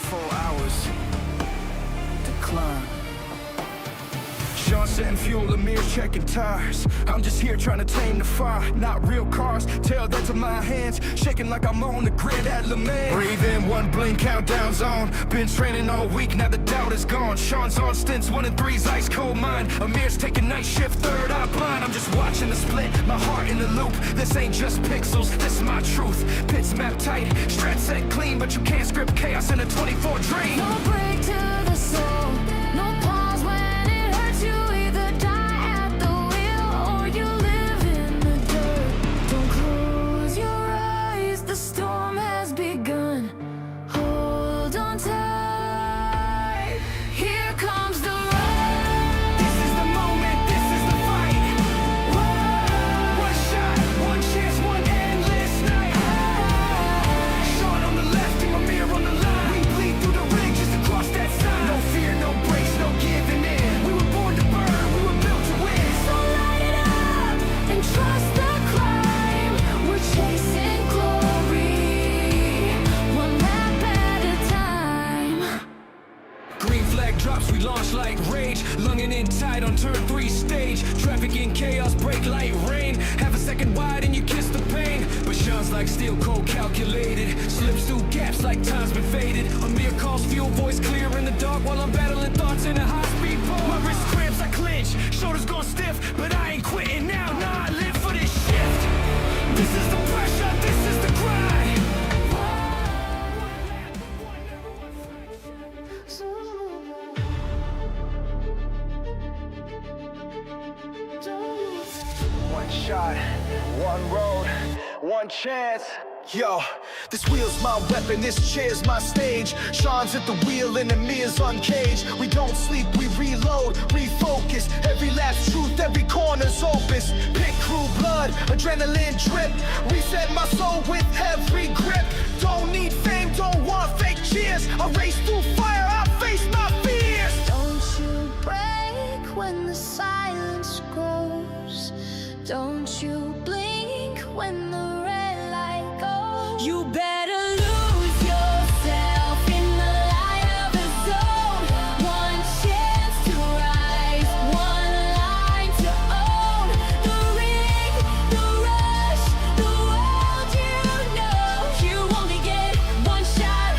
24 hours to climb. Shaun setting fuel, Ameer checking tires. I'm just here trying to tame the fire. Not real cars, tell that to my hands. Shaking like I'm on the grid at LMU. Breathe in, one blink, countdown's on. Been training all week, now the doubt is gone. Shaun's on stints, 1 and 3's ice cold mind. Ameer's taking night shift, third eye blind. I'm just watching the split, my heart in the loop. This ain't just pixels, this is my truth. Pits map tight, strat set clean, but you can't script chaos in a 24 dream. No break to the soul, no pause when it hurts. You either die at the wheel or you live in the dirt. Don't close your eyes, the storm has begun. Hold on tight, here comes the ride. This is the moment, this is the fight. Whoa. One shot, one chance, one endless night. Shaun on the left and Ameer on the line. We bleed through the ring just to cross that sign. No fear, no breaks, no giving in. We were born to burn, we were built to win. So light it up and trust the climb. We're chasing glory, one lap at a time. Green flag drops, we launch like rage. Lunging in tight on turn 3 stage. Traffic in chaos, brake light rain. Half a second wide and you kiss the pain. But Shaun's like steel cold calculated. Slips through gaps like time's been faded. Ameer calls fuel, voice clear in the dark while I'm battling thoughts in a high-speed ball. My wrist cramps, I clench, shoulders gone stiff, but I ain't quitting now, nah, I live for this shift. This is the pressure, this is the grind. One shot, one road, one chance. Yo, this wheel's my weapon, this chair's my stage. Shaun's at the wheel and Ameer's uncaged. We don't sleep, we reload, refocus. Every lap's truth, every corner's opus. Pit crew blood, adrenaline drip. Reset my soul with every grip. Don't need fame, don't want fake cheers. I race through fire, I face my fears. Don't you break when the silence grows. Don't you blink when the red light goes. You better lose yourself in the light of the zone. One chance to rise, one line to own. The ring, the rush, the world you know. You only get one shot,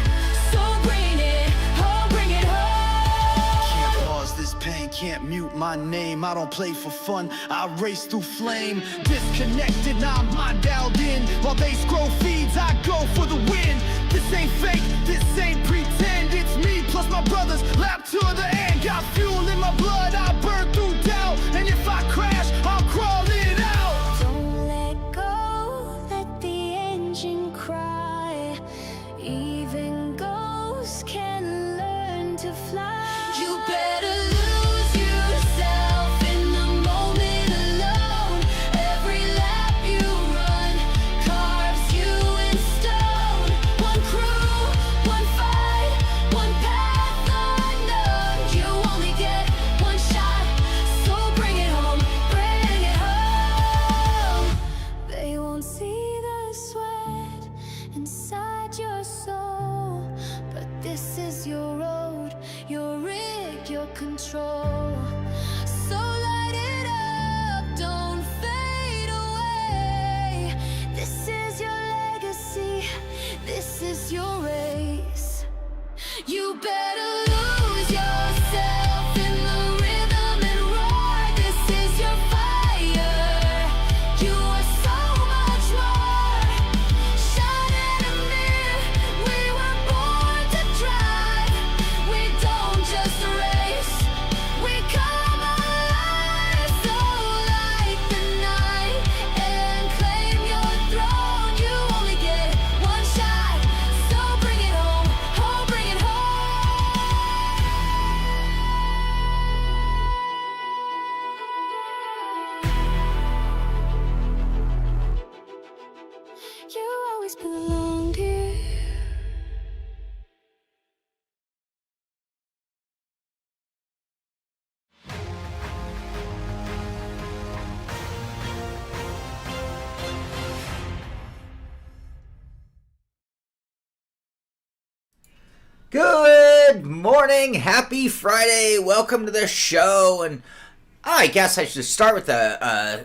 so bring it, oh bring it home. Can't pause this pain, can't mute my name. I don't play for fun, I race through flame. Disconnected, now I'm mind dialed in. While they scroll feeds, I go for the win. This ain't fake, this ain't pretend. It's me plus my brothers, lap to the end. Got fuel in my blood, I burn through doubt. And if I crash, I'll crawl it out. Don't let go, let the engine cry. Even ghosts can learn to fly. You better lose yourself in the moment alone. Every lap you run carves you in stone. One crew, one fight, one path unknown. You only get one shot, so bring it home, bring it home. They won't see the sweat inside your soul, but this is your road, your rig, your control. So light it up, don't fade away. This is your legacy, this is your race. You better lose yourself in the rhythm and roar. This is your fire, you are so much more. Shaun and Ameer, we were born to drive. We don't just race, we come alive. So light the night and claim your throne. You only get one shot, so bring it home, oh bring it home. Good morning, happy Friday, welcome to the show, and I guess I should start with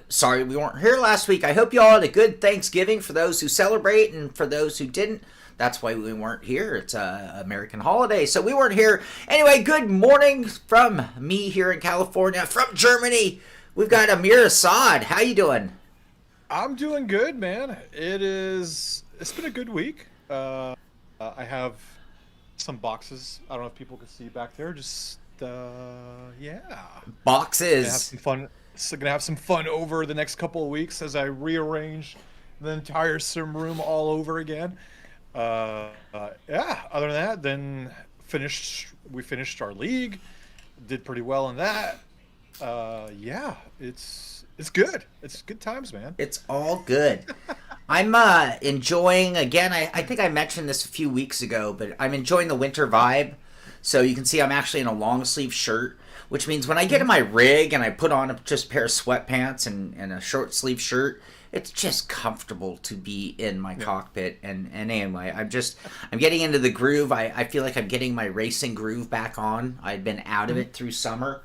sorry we weren't here last week. I hope you all had a good Thanksgiving for those who celebrate, and for those who didn't, that's why we weren't here. It's a American holiday, so we weren't here. Anyway, good morning from me here in California, from Germany. We've got Ameer Assad. How you doing? I'm doing good, man. It's been a good week. I have some boxes. I don't know if people can see back there. Just yeah. Boxes. Gonna have some fun. So gonna have some fun over the next couple of weeks as I rearrange the entire sim room all over again. Yeah. Other than that, then we finished our league. Did pretty well in that. Yeah. It's good. It's good times, man. It's all good. I'm enjoying, again, I think I mentioned this a few weeks ago, but I'm enjoying the winter vibe. So you can see I'm actually in a long sleeve shirt, which means when I get in my rig and I put on just a pair of sweatpants and a short sleeve shirt, it's just comfortable to be in my cockpit. And anyway, I'm getting into the groove. I feel like I'm getting my racing groove back on. I'd been out of it through summer,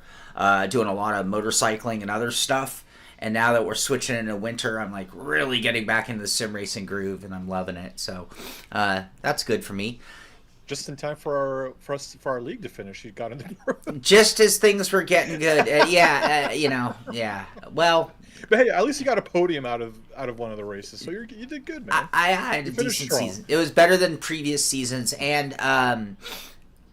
doing a lot of motorcycling and other stuff. And now that we're switching into winter, I'm like really getting back into the sim racing groove, and I'm loving it. So that's good for me. Just in time for our league to finish. You got into the room. Just as things were getting good, yeah. Well, but hey, at least you got a podium out of one of the races, so you did good, man. I had a decent season. It was better than previous seasons, and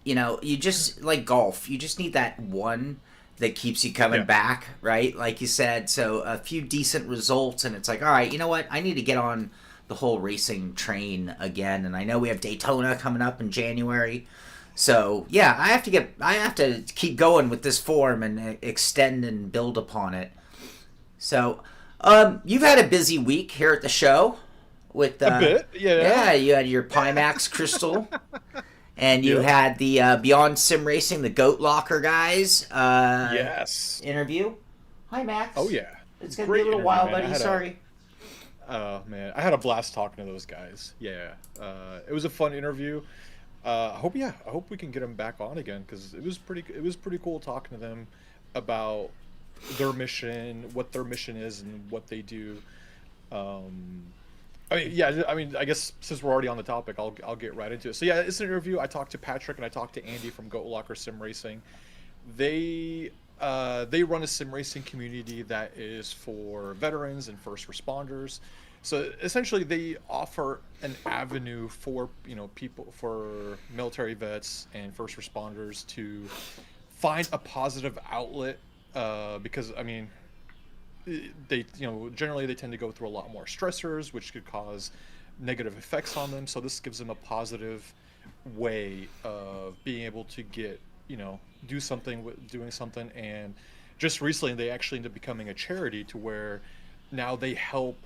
you just like golf. You just need that one that keeps you coming back, right? Like you said, so a few decent results, and it's like, all right, you know what? I need to get on the whole racing train again, and I know we have Daytona coming up in January, so yeah, I have to keep going with this form and extend and build upon it. So, you've had a busy week here at the show with a bit, yeah. Yeah, you had your Pimax Crystal. And you had the Beyond Sim Racing, the Goat Locker guys. Yes. Interview. Hi, Max. Oh yeah. It's gonna be a little while, buddy. Sorry. Oh man, I had a blast talking to those guys. Yeah. It was a fun interview. I hope we can get them back on again, because it was pretty cool talking to them about their mission, what their mission is, and what they do. I guess since we're already on the topic, I'll get right into it. So yeah, it's an interview. I talked to Patrick and I talked to Andy from Goat Locker Sim Racing. They run a sim racing community that is for veterans and first responders. So essentially, they offer an avenue for people, for military vets and first responders to find a positive outlet, because they generally they tend to go through a lot more stressors, which could cause negative effects on them. So this gives them a positive way of being able to get doing something. And just recently they actually ended up becoming a charity, to where now they help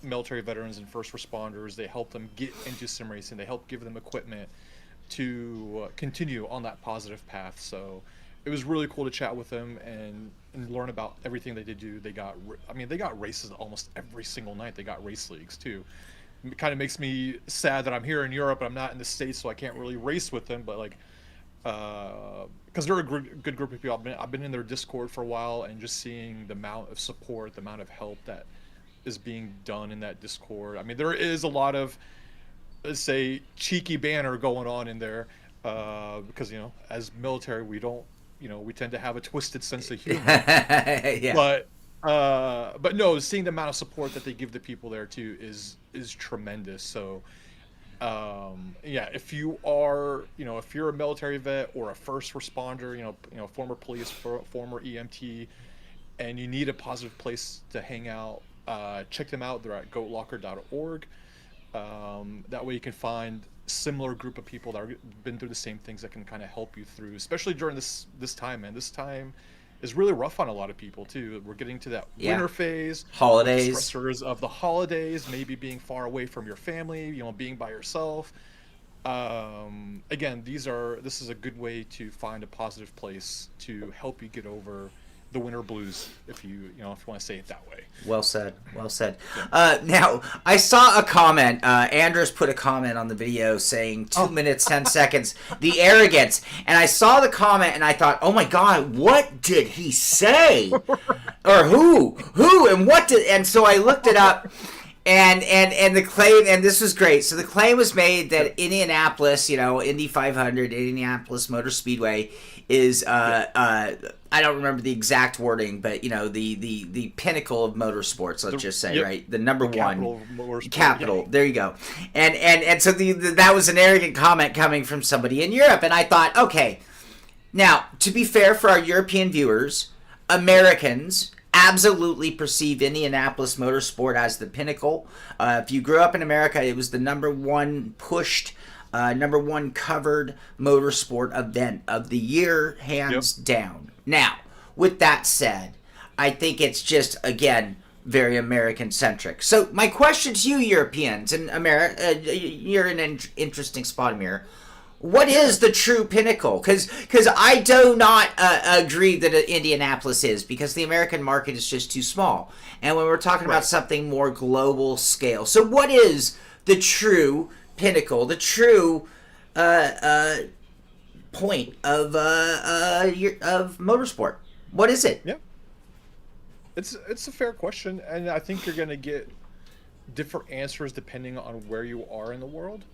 military veterans and first responders. They help them get into sim racing. They help give them equipment to continue on that positive path. So it was really cool to chat with them and learn about everything they did do. They got races almost every single night. They got race leagues too. It kind of makes me sad that I'm here in Europe and I'm not in the States, so I can't really race with them. But because they're a good group of people. I've been in their Discord for a while, and just seeing the amount of support, the amount of help that is being done in that Discord. There is a lot of, let's say, cheeky banner going on in there, because as military we don't. We tend to have a twisted sense of humor. Yeah. But no, seeing the amount of support that they give the people there too is tremendous. So, if you are, if you're a military vet or a first responder, former police, former EMT, and you need a positive place to hang out, check them out. They're at goatlocker.org. That way you can find similar group of people that have been through the same things that can kind of help you through, especially during this time, man. This time is really rough on a lot of people too. We're getting to that winter phase, holidays, the stressors of the holidays, maybe being far away from your family, being by yourself. Again, this is a good way to find a positive place to help you get over the winter blues, if you want to say it that way. Well said. Well said. Now, I saw a comment. Andres put a comment on the video saying 2 minutes, 10 seconds, the arrogance. And I saw the comment and I thought, oh my God, what did he say? Or who? And what did... And so I looked it up. And the claim, and this was great. So the claim was made that Indianapolis, Indy 500, Indianapolis Motor Speedway is I don't remember the exact wording, but the pinnacle of motorsports. Let's just say, right, the number one capital. Yeah. There you go. And so that was an arrogant comment coming from somebody in Europe, and I thought, okay, now to be fair for our European viewers, Americans absolutely perceive Indianapolis Motorsport as the pinnacle. If you grew up in America, it was the number one pushed, number one covered motorsport event of the year, hands down. Now, with that said, I think it's just, again, very American-centric. So my question to you Europeans, and you're in an interesting spot, Ameer. What is the true pinnacle? Because I do not agree that Indianapolis is, because the American market is just too small. And when we're talking about something more global scale. So what is the true pinnacle, the true point of motorsport? What is it? Yeah. It's a fair question, and I think you're going to get different answers depending on where you are in the world.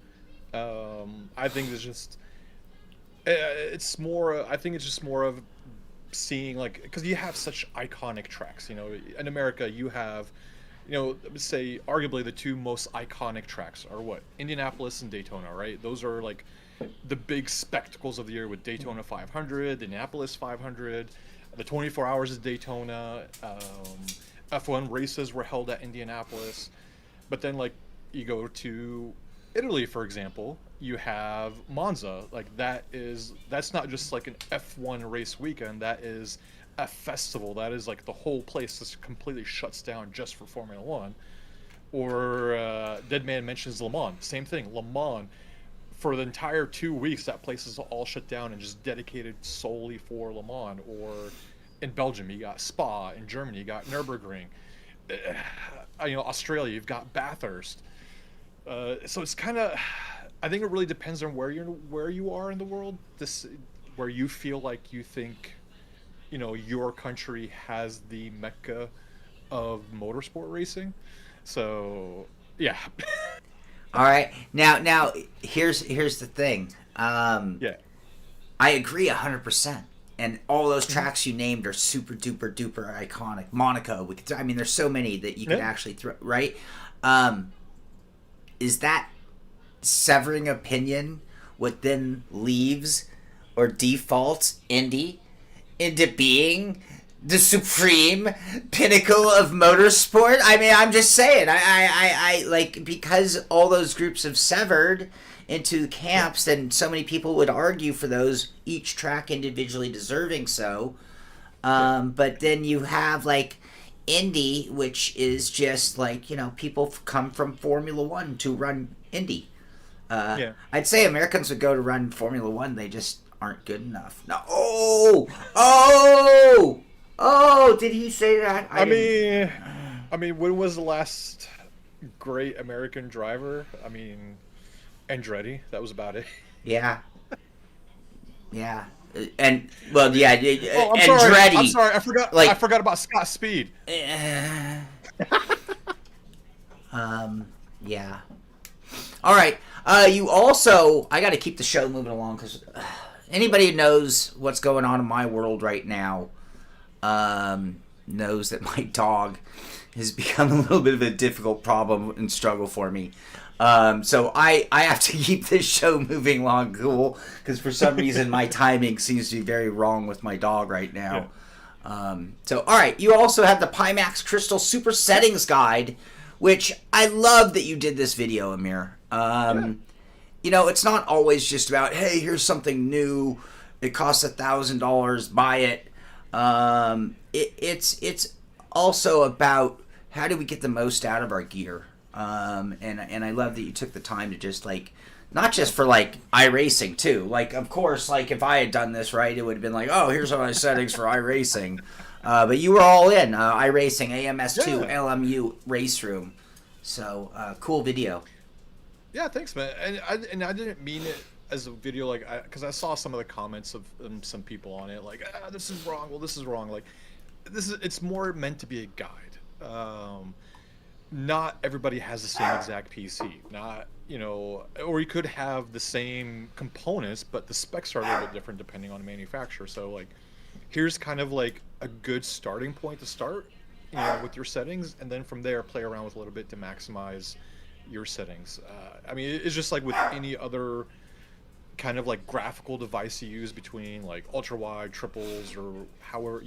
I think it's just more of seeing, like, because you have such iconic tracks. In America you have, say arguably the two most iconic tracks are what? Indianapolis and Daytona, right? Those are like the big spectacles of the year, with Daytona 500, the Indianapolis 500, the 24 Hours of Daytona. F1 races were held at Indianapolis, but then like you go to Italy, for example, you have Monza. Like that's not just like an F1 race weekend. That is a festival. That is like the whole place just completely shuts down just for Formula One. Or Deadman mentions Le Mans. Same thing. Le Mans, for the entire 2 weeks, that place is all shut down and just dedicated solely for Le Mans. Or in Belgium, you got Spa. In Germany, you got Nürburgring. Australia, you've got Bathurst. So it's kind of, I think it really depends on where you are in the world. Where you feel like you think, your country has the mecca of motorsport racing. So yeah. All right. Now here's the thing. Yeah. I agree 100%. And all those tracks you named are super duper duper iconic. Monaco. There's so many that you could actually throw, right? Is that severing opinion what then leaves or defaults Indy into being the supreme pinnacle of motorsport? I'm just saying, I like, because all those groups have severed into camps, and so many people would argue for those, each track individually deserving so. But then you have like Indy, which is just like, people come from Formula One to run Indy. I'd say Americans would go to run Formula One. They just aren't good enough. No. Oh, did he say that? I mean, when was the last great American driver? Andretti. That was about it. Yeah. And well, yeah. Oh, Andretti. I'm sorry. I forgot. I forgot about Scott Speed. Yeah. All right. You also, I got to keep the show moving along, because anybody who knows what's going on in my world right now knows that my dog has become a little bit of a difficult problem and struggle for me. So I have to keep this show moving along, cool, because for some reason my timing seems to be very wrong with my dog right now. So all right, you also have the Pimax Crystal Super Settings Guide, which I love that you did this video, Ameer. It's not always just about, hey, here's something new, it costs $1,000, buy it. It's also about how do we get the most out of our gear. And I love that you took the time to just like, not just for like iRacing too. Like, of course, like if I had done this right, it would have been like, oh, here's all my settings for iRacing. But you were all in iRacing, AMS2, Yeah. LMU, Raceroom. So cool video. Yeah, thanks, man. And I didn't mean it as a video, like, because I saw some of the comments of some people on it, like, this is wrong. Well, this is wrong. Like, it's more meant to be a guide. Not everybody has the same exact PC. Not, or you could have the same components, but the specs are a little bit different depending on the manufacturer. So, like, here's kind of like a good starting point to start, with your settings, and then from there play around with a little bit to maximize your settings. I mean, it's just like with any other kind of like graphical device you use between like ultra wide, triples, or however,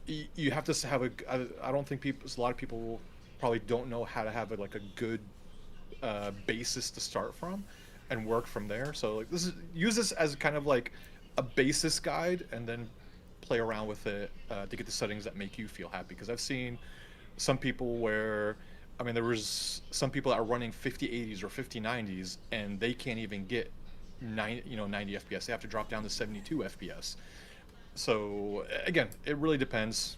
you have to have I don't think a lot of people probably don't know how to have like a good basis to start from and work from there. So like use this as kind of like a basis guide, and then play around with it to get the settings that make you feel happy. Because I've seen some people where, I mean, there was some people that are running 5080s or 5090s, and they can't even get 90 FPS. They have to drop down to 72 FPS. So again, it really depends.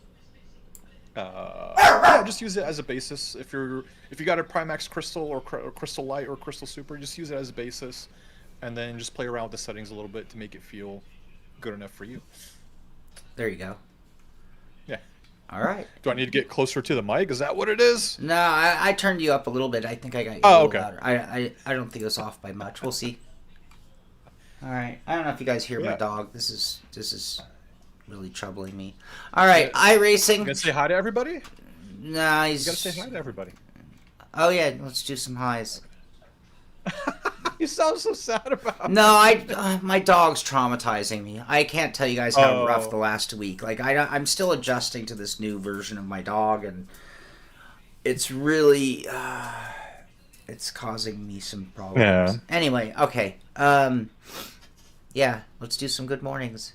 Yeah, just use it as a basis. If you got a Primax Crystal or Crystal Light or Crystal Super, just use it as a basis, and then just play around with the settings a little bit to make it feel good enough for you. There you go. Yeah. All right. Do I need to get closer to the mic? Is that what it is? No, I turned you up a little bit. I think I got you a little louder. I don't think it was off by much. We'll see. All right. I don't know if you guys hear my dog. This is really troubling me. All right. iRacing. You gonna say hi to everybody? Nah, You gotta say hi to everybody. Oh yeah, let's do some highs. You sound so sad about it. No, my dog's traumatizing me. I can't tell you guys how rough the last week. Like I'm still adjusting to this new version of my dog, and it's really it's causing me some problems. Yeah. Anyway, okay. Yeah, let's do some good mornings.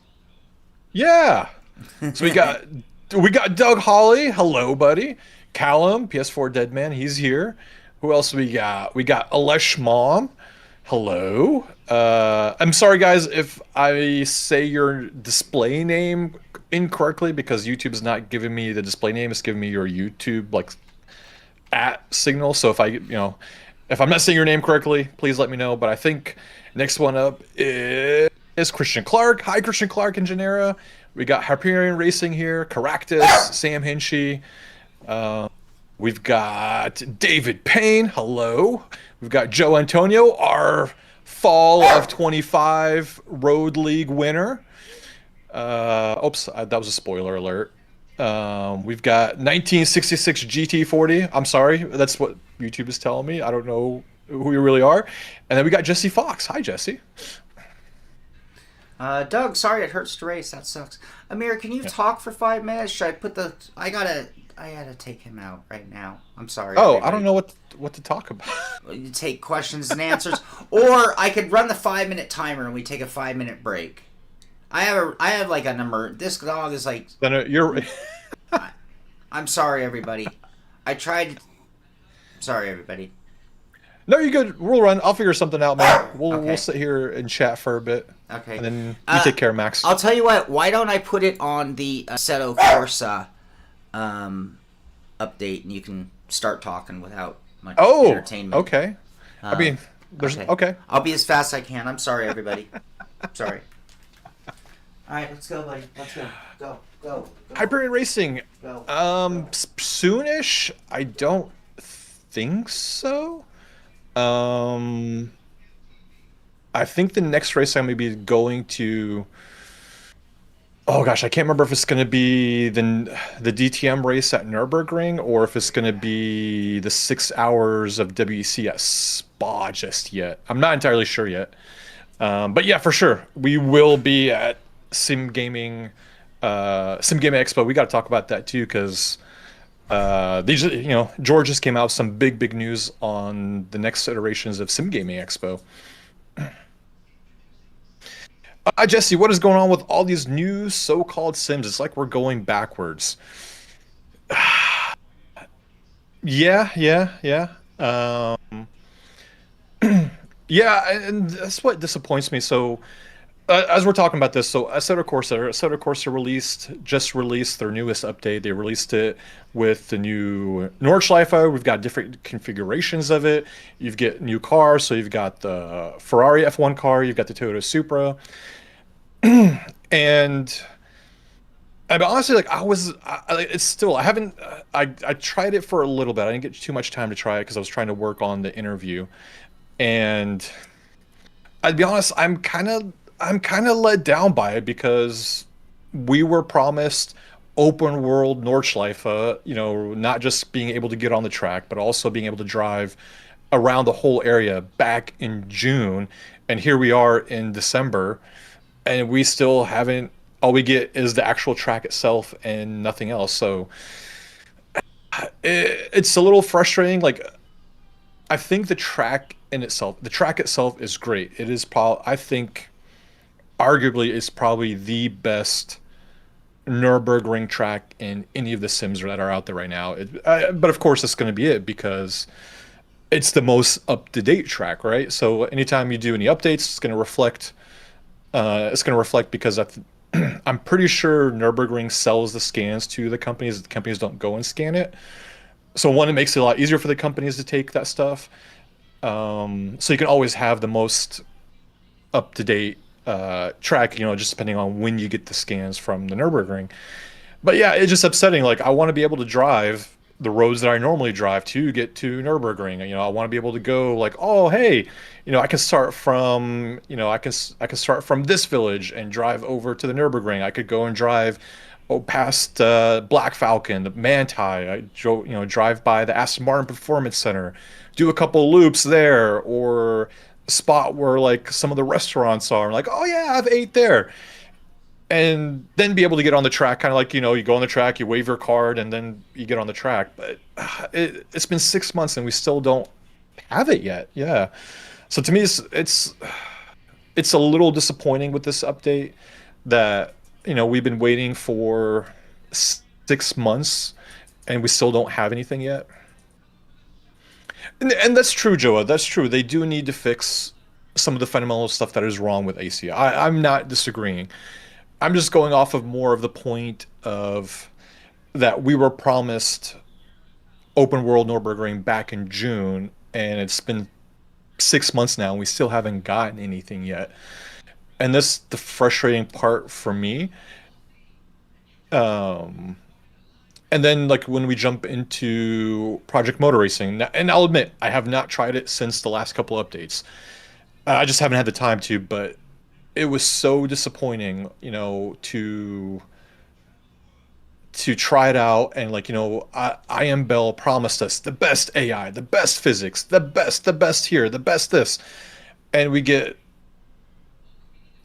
Yeah. So we got Doug Hawley. Hello, buddy. Callum, PS4 Deadman. He's here. Who else we got? We got Alesh Mom. Hello. I'm sorry, guys, if I say your display name incorrectly, because YouTube's not giving me the display name. It's giving me your YouTube @ signal. So if if I'm not saying your name correctly, please let me know. But I think next one up is Christian Clark. Hi, Christian Clark and Genera. We got Hyperion Racing here. Caractus, Sam Hinchy. We've got David Payne. Hello. We've got Joe Antonio, our Fall of 25 Road League winner. Oops, that was a spoiler alert. We've got 1966 GT40. I'm sorry, that's what YouTube is telling me. I don't know who you really are. And then we got Jesse Fox. Hi, Jesse. Doug, sorry it hurts to race. That sucks. Amir, can you talk for 5 minutes? Should I put I gotta take him out right now. I'm sorry. Oh, everybody. I don't know what to talk about. You take questions and answers, or I could run the 5-minute timer and we take a 5-minute break. I have like a number. This dog is like. Then you're. I'm sorry, everybody. I tried. Sorry, everybody. No, you're good. We'll run. I'll figure something out, man. Okay. We'll sit here and chat for a bit. Okay. And then you take care, Max. I'll tell you what. Why don't I put it on the Assetto Corsa update, and you can start talking without much entertainment. Okay. I mean, there's okay. I'll be as fast as I can. I'm sorry, everybody. Sorry. All right, let's go, buddy. Let's go. Go. Hyperion Racing. Go. Soonish. I don't think so. I think the next race I'm going to be going to. Oh gosh, I can't remember if it's going to be the DTM race at Nürburgring or if it's going to be the 6 hours of WEC at Spa just yet. I'm not entirely sure yet. But yeah, for sure, we will be at Sim Gaming Expo. We got to talk about that too, because George just came out with some big news on the next iterations of Sim Gaming Expo. Jesse, what is going on with all these new so-called sims? It's like we're going backwards. Yeah. Yeah, and that's what disappoints me. So as we're talking about this, so Assetto Corsa just released their newest update. They released it with the new Nordschleife. We've got different configurations of it. You've got new cars, so you've got the Ferrari F1 car, you've got the Toyota Supra, and I mean, honestly, like it's still, I haven't, I tried it for a little bit. I didn't get too much time to try it because I was trying to work on the interview, and I'd be honest, I'm kind of let down by it because we were promised open world Nordschleife, not just being able to get on the track, but also being able to drive around the whole area back in June. And here we are in December, and we still haven't, all we get is the actual track itself and nothing else. So it's a little frustrating. Like, I think the track itself is great. It is probably, I think, arguably is probably the best Nürburgring track in any of the sims that are out there right now. But of course, that's going to be it because it's the most up-to-date track, right? So anytime you do any updates, it's going to reflect. It's going to reflect because I'm pretty sure Nürburgring sells the scans to the companies. The companies don't go and scan it. So one, it makes it a lot easier for the companies to take that stuff. So you can always have the most up-to-date track, just depending on when you get the scans from the Nürburgring. But yeah, it's just upsetting. Like, I want to be able to drive the roads that I normally drive to get to Nürburgring. I want to be able to go like, oh, hey, I can start from, I can start from this village and drive over to the Nürburgring. I could go and drive past Black Falcon, the Manti. I drive by the Aston Martin Performance Center, do a couple loops there, or spot where like some of the restaurants are. Like, oh yeah, I've ate there, and then be able to get on the track. Kind of like, you go on the track, you wave your card, and then you get on the track. But it's been 6 months and we still don't have it yet. Yeah, so to me, it's a little disappointing with this update that we've been waiting for 6 months and we still don't have anything yet. And that's true, Joa. That's true. They do need to fix some of the fundamental stuff that is wrong with ACI. I'm not disagreeing. I'm just going off of more of the point of that we were promised open world Nürburgring back in June, and it's been 6 months now, and we still haven't gotten anything yet. And that's the frustrating part for me. And then, like, when we jump into Project Motor Racing, and I'll admit, I have not tried it since the last couple updates. I just haven't had the time to, but it was so disappointing, to try it out. And, like, I Am Bell promised us the best AI, the best physics, the best here, the best this. And we get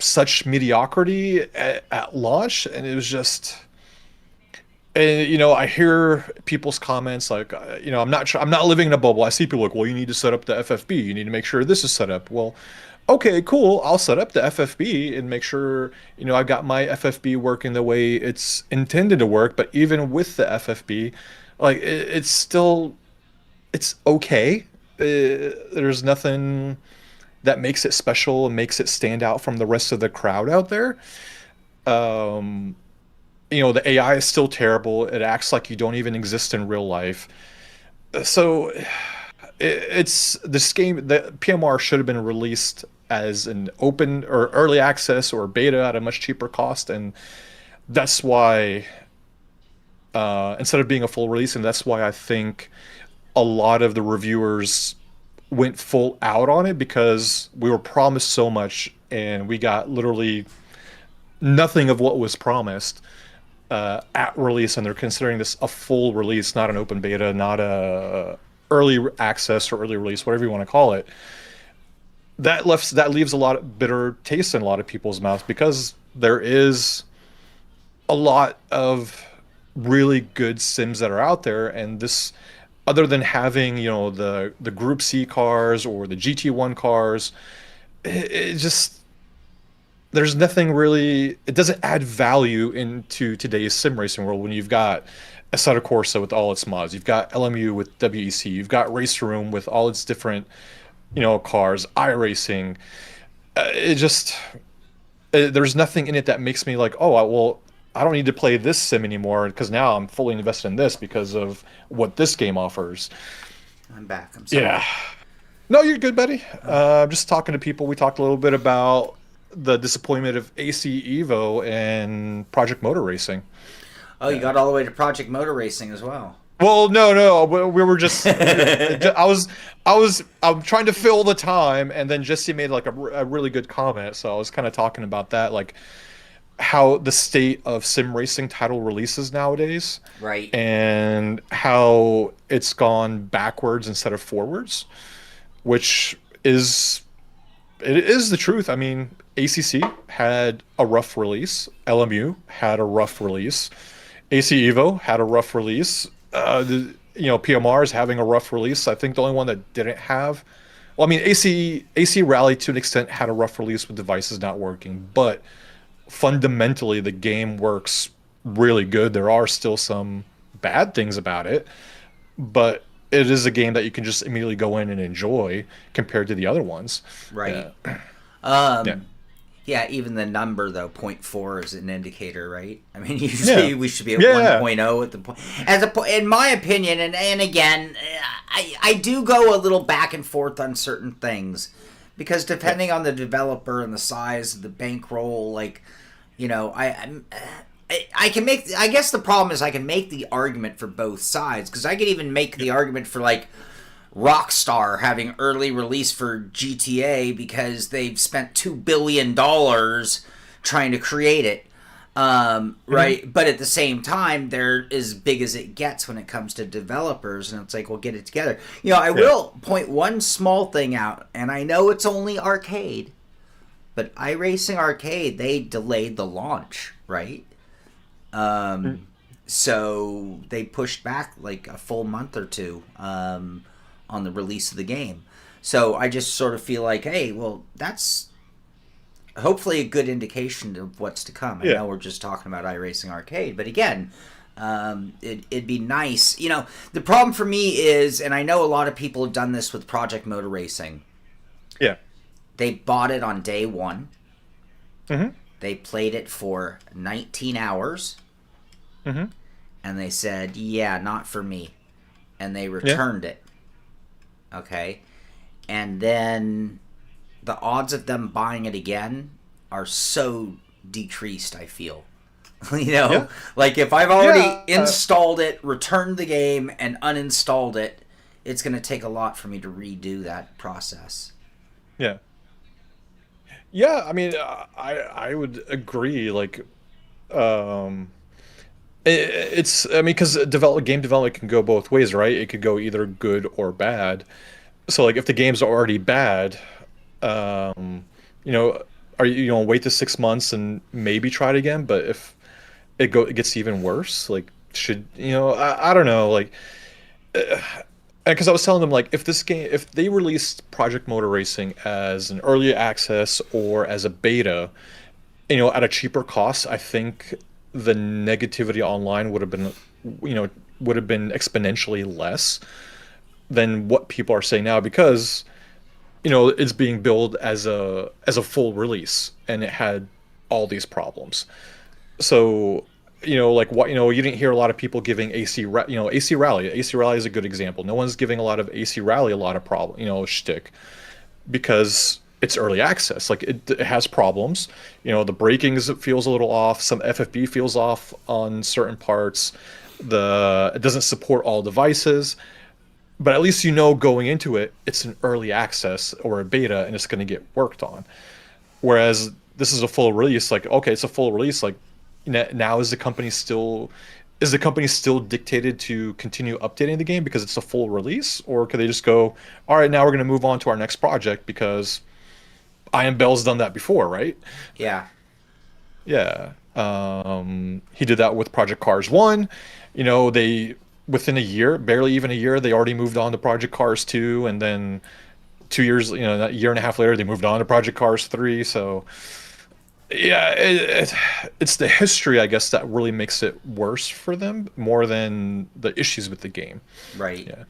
such mediocrity at launch, and it was just... And I hear people's comments like, I'm not living in a bubble. I see people like, well, you need to set up the FFB. You need to make sure this is set up. Well, okay, cool. I'll set up the FFB and make sure I've got my FFB working the way it's intended to work. But even with the FFB, like it's okay. There's nothing that makes it special and makes it stand out from the rest of the crowd out there. The AI is still terrible. It acts like you don't even exist in real life. So it's this game, the PMR should have been released as an open or early access or beta at a much cheaper cost. And that's why, instead of being a full release, and that's why I think a lot of the reviewers went full out on it, because we were promised so much and we got literally nothing of what was promised at release, and they're considering this a full release, not an open beta, not a early access or early release, whatever you want to call it. That leaves a lot of bitter taste in a lot of people's mouths, because there is a lot of really good sims that are out there, and this, other than having the Group C cars or the GT1 cars, it just, there's nothing really, it doesn't add value into today's sim racing world when you've got Assetto Corsa with all its mods, you've got LMU with WEC, you've got Raceroom with all its different, cars, iRacing. there's nothing in it that makes me like, oh, well, I don't need to play this sim anymore because now I'm fully invested in this because of what this game offers. I'm back. I'm sorry. Yeah. No, you're good, buddy. Just talking to people. We talked a little bit about the disappointment of AC Evo and Project Motor Racing. Oh, you got all the way to Project Motor Racing as well. Well, no, we were just. I'm trying to fill the time, and then Jesse made like a really good comment, so I was kind of talking about that, like how the state of sim racing title releases nowadays, Right. and how it's gone backwards instead of forwards, which is the truth. I mean, ACC had a rough release, LMU had a rough release, AC Evo had a rough release. PMR is having a rough release. I think the only one that didn't have, well, I mean, AC Rally to an extent had a rough release with devices not working, but fundamentally the game works really good. There are still some bad things about it, but it is a game that you can just immediately go in and enjoy compared to the other ones. Right. Yeah. Yeah, even the number though, 0.4 is an indicator, right? I mean, usually we should be at 1.0 at the point. In my opinion, and again, I do go a little back and forth on certain things because depending on the developer and the size of the bankroll, like, you know, I can make. I guess the problem is I can make the argument for both sides because I could even make the argument for like Rockstar having early release for GTA because they've spent $2 billion trying to create it. Right. But at the same time, they're as big as it gets when it comes to developers. And it's like, well, get it together. You know, I will point one small thing out, and I know it's only arcade, but iRacing Arcade, they delayed the launch, right? So they pushed back like a full month or two on the release of the game. So I just sort of feel like, hey, well, that's hopefully a good indication of what's to come. I know we're just talking about iRacing Arcade, but again, it'd be nice. You know, the problem for me is, and I know a lot of people have done this with Project Motor Racing. Yeah. They bought it on day one. Mm-hmm. They played it for 19 hours. Mm-hmm. And they said, yeah, not for me. And they returned it. Okay? And then the odds of them buying it again are so decreased, I feel. You know? Like, if I've already installed it, returned the game, and uninstalled it, it's going to take a lot for me to redo that process. Yeah. Yeah, I mean, I would agree. Like, it's, I mean, because game development can go both ways, right? It could go either good or bad. So, like, if the game's already bad, you know, are you gonna wait the 6 months and maybe try it again? But if it gets even worse, like, should, you know, I don't know, like, because I was telling them, like, if they released Project Motor Racing as an early access or as a beta, you know, at a cheaper cost, I think the negativity online would have been exponentially less than what people are saying now, because, you know, it's being billed as a full release and it had all these problems. So, you know, like, what, you know, you didn't hear a lot of people giving AC Rally is a good example. No one's giving a lot of AC Rally a lot of shtick, because it's early access. Like, it has problems. You know, the braking feels a little off. Some FFB feels off on certain parts. It doesn't support all devices. But at least, you know, going into it, it's an early access or a beta, and it's going to get worked on. Whereas this is a full release. Like, okay, it's a full release. Like, now is the company still dictated to continue updating the game because it's a full release, or could they just go, all right, now we're going to move on to our next project because Ian Bell's done that before, right? Yeah. Yeah. He did that with Project Cars 1. You know, within a year, barely even a year, they already moved on to Project Cars 2, and then 2 years, you know, a year and a half later, they moved on to Project Cars 3. So, yeah, it's the history, I guess, that really makes it worse for them more than the issues with the game. Right. Yeah.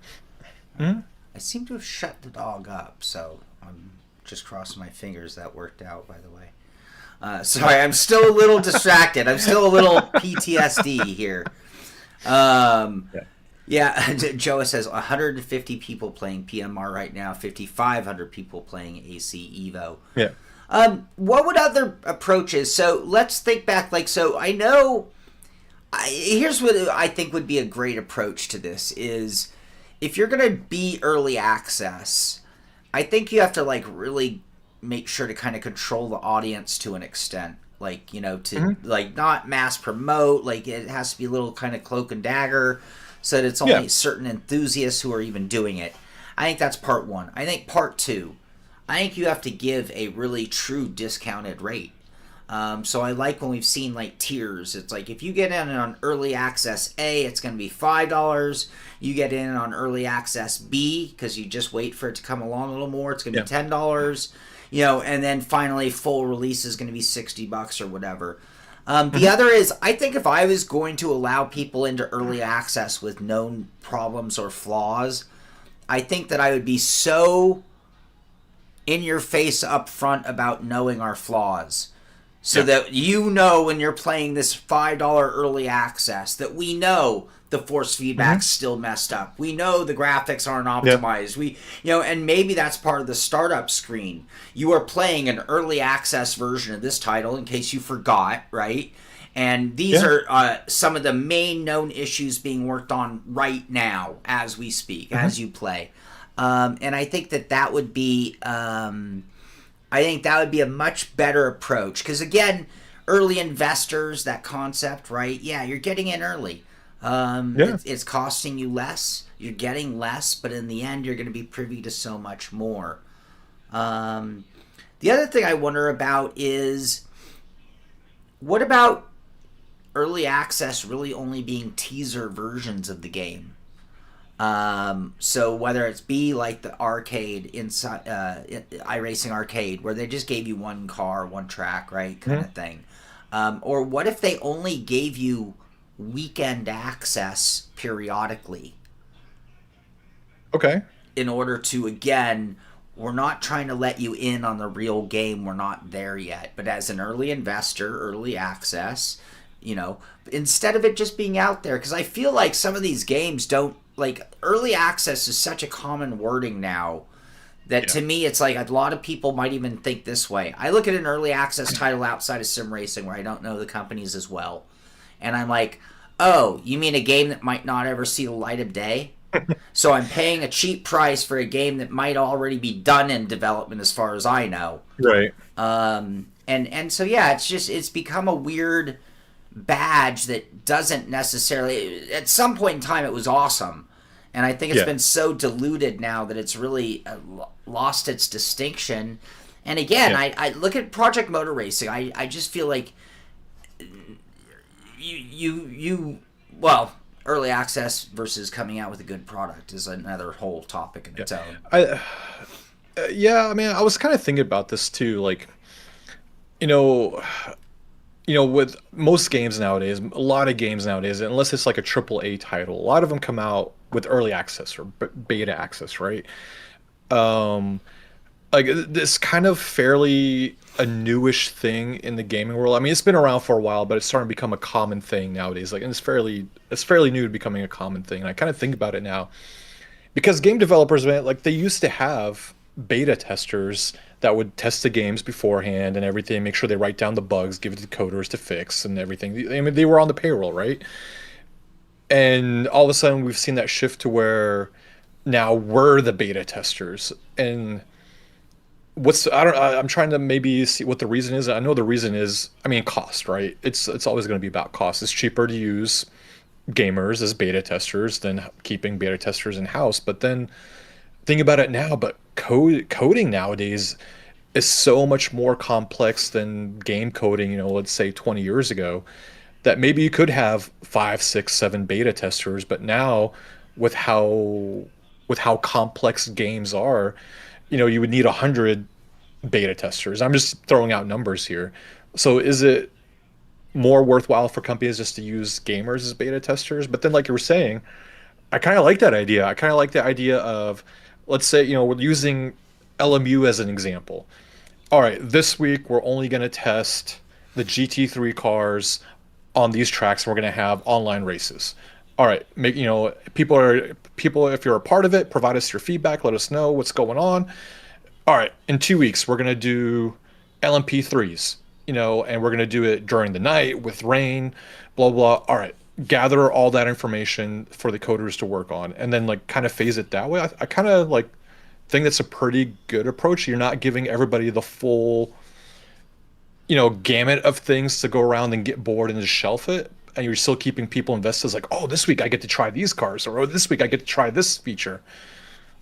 Mm-hmm. I seem to have shut the dog up, so I'm just crossing my fingers that worked out, by the way. Sorry, I'm still a little distracted. I'm still a little PTSD here. Yeah, Joe says 150 people playing PMR right now, 5,500 people playing AC Evo. Yeah. What would other approaches? So let's think back. Like, so I know. Here's what I think would be a great approach to this is if you're going to be early access, I think you have to like really make sure to kind of control the audience to an extent. Like, you know, to like not mass promote, like it has to be a little kind of cloak and dagger so that it's only certain enthusiasts who are even doing it. I think that's part one. I think part two, I think you have to give a really true discounted rate. So I like when we've seen like tiers. It's like if you get in on early access A, it's going to be $5. You get in on early access B because you just wait for it to come along a little more. It's going to be $10. You know, and then finally full release is going to be $60 or whatever. The other is, I think if I was going to allow people into early access with known problems or flaws, I think that I would be so in your face up front about knowing our flaws. So that you know when you're playing this $5 early access that we know the force feedback's still messed up. We know the graphics aren't optimized. We, you know, and maybe that's part of the startup screen. You are playing an early access version of this title in case you forgot, right? And these are some of the main known issues being worked on right now as we speak, as you play. And I think that would be I think that would be a much better approach. Because, again, early investors, that concept, right? Yeah, you're getting in early. It's costing you less. You're getting less. But in the end, you're going to be privy to so much more. The other thing I wonder about is, what about early access really only being teaser versions of the game? So whether it's be like the arcade inside iRacing Arcade where they just gave you one car, one track, right, kind of thing. Or what if they only gave you weekend access periodically? Okay. In order to, again, we're not trying to let you in on the real game. We're not there yet. But as an early investor, early access, you know, instead of it just being out there, because I feel like some of these games don't, like, early access is such a common wording now that to me it's like a lot of people might even think this way. I look at an early access title outside of sim racing where I don't know the companies as well, and I'm like, oh, you mean a game that might not ever see the light of day? So I'm paying a cheap price for a game that might already be done in development as far as I know. Right. And so yeah, it's become a weird badge that doesn't necessarily, at some point in time it was awesome, and I think it's been so diluted now that it's really lost its distinction. And again, I look at Project Motor Racing, I just feel like well, early access versus coming out with a good product is another whole topic in its own. I mean, I was kind of thinking about this too, like, you know, with most games nowadays, a lot of games nowadays, unless it's like a triple A title, a lot of them come out with early access or beta access, right? Like, this kind of fairly a newish thing in the gaming world. I mean, it's been around for a while, but it's starting to become a common thing nowadays. Like, and it's fairly new to becoming a common thing. And I kind of think about it now because game developers, man, like, they used to have beta testers that would test the games beforehand and everything, make sure they write down the bugs, give it to coders to fix and everything. I mean, they were on the payroll, right? And all of a sudden we've seen that shift to where now we're the beta testers. And I'm trying to maybe see what the reason is. I know the reason is, I mean, cost, right? It's always going to be about cost. It's cheaper to use gamers as beta testers than keeping beta testers in-house. But then think about it now, but coding nowadays is so much more complex than game coding, let's say 20 years ago, that maybe you could have 5, 6, 7 beta testers, but now with how complex games are, you would need 100 beta testers. I'm just throwing out numbers here. So is it more worthwhile for companies just to use gamers as beta testers? But then, like you were saying, I kind of like that idea. I kind of like the idea of, let's say, we're using LMU as an example. all right, this week we're only going to test the GT3 cars on these tracks. We're going to have online races. All right, people, if you're a part of it, provide us your feedback. Let us know what's going on. All right, in 2 weeks, we're going to do LMP3s, and we're going to do it during the night with rain, blah, blah. All right, gather all that information for the coders to work on, and then like kind of phase it that way. I kind of like think that's a pretty good approach. You're not giving everybody the full, gamut of things to go around and get bored and just shelf it. And you're still keeping people invested. It's like, oh, this week I get to try these cars, or oh, this week I get to try this feature.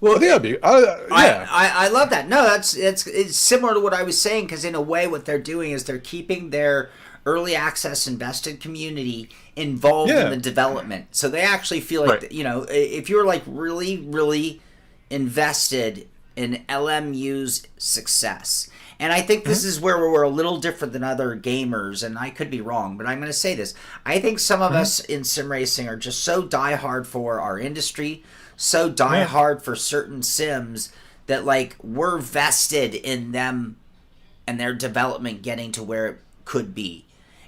Well, yeah, I love that. No, it's similar to what I was saying, because in a way, what they're doing is they're keeping their early access invested community involved in the development. So they actually feel like, if you're like really, really invested in LMU's success. And I think this is where we're a little different than other gamers, and I could be wrong, but I'm going to say this. I think some of us in sim racing are just so diehard for our industry, so diehard for certain sims, that like we're vested in them and their development getting to where it could be.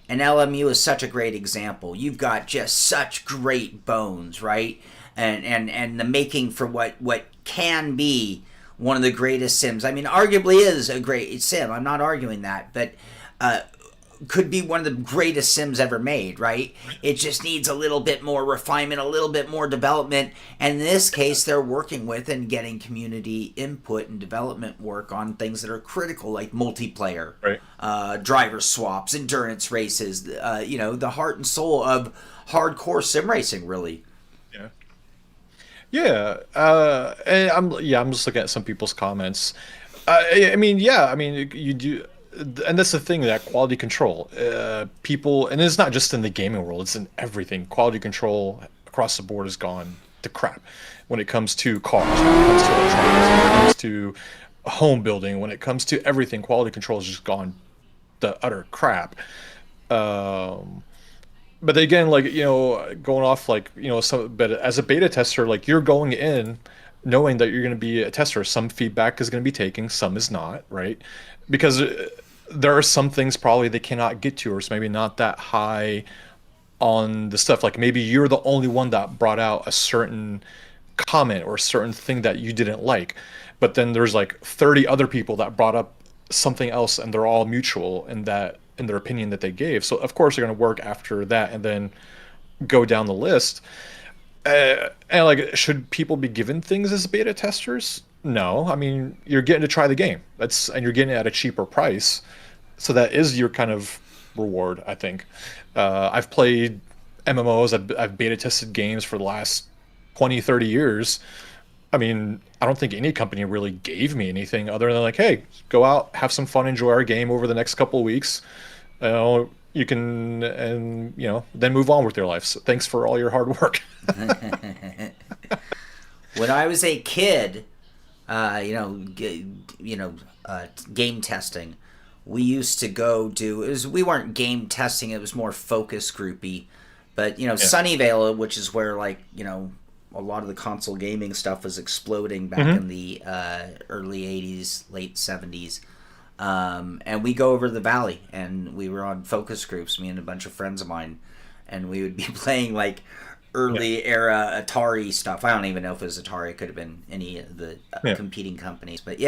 And LMU is such a great example. You've got just such great bones, right? And the making for what can be one of the greatest sims. I mean, arguably is a great sim. I'm not arguing that, but could be one of the greatest sims ever made, right? It just needs a little bit more refinement, a little bit more development. And in this case, they're working with and getting community input and development work on things that are critical, like multiplayer, driver swaps, endurance races, the heart and soul of hardcore sim racing, really. Yeah, and I'm just looking at some people's comments. You do, and that's the thing, that quality control. People, and it's not just in the gaming world; it's in everything. Quality control across the board has gone to crap when it comes to cars, when it comes to electronics, when it comes to home building, when it comes to everything. Quality control has just gone to utter crap. But again, going off, but as a beta tester, like, you're going in knowing that you're going to be a tester. Some feedback is going to be taken, some is not, right? Because there are some things probably they cannot get to, or it's maybe not that high on the stuff. Like, maybe you're the only one that brought out a certain comment or a certain thing that you didn't like. But then there's like 30 other people that brought up something else, and they're all mutual in their opinion that they gave. So of course they're going to work after that and then go down the list. And like, should people be given things as beta testers? No. I mean, you're getting to try the game. And you're getting it at a cheaper price. So that is your kind of reward, I think. I've played MMOs. I've beta tested games for the last 20, 30 years. I mean, I don't think any company really gave me anything other than like, hey, go out, have some fun, enjoy our game over the next couple of weeks. You can, and then move on with your life. So thanks for all your hard work. When I was a kid, game testing, we used to go we weren't game testing, it was more focus groupy. But, Sunnyvale, which is where, a lot of the console gaming stuff was exploding back in the early 80s, late 70s. And we go over to the valley, and we were on focus groups, me and a bunch of friends of mine, and we would be playing early era Atari stuff. I don't even know if it was Atari. It could have been any of the competing companies. But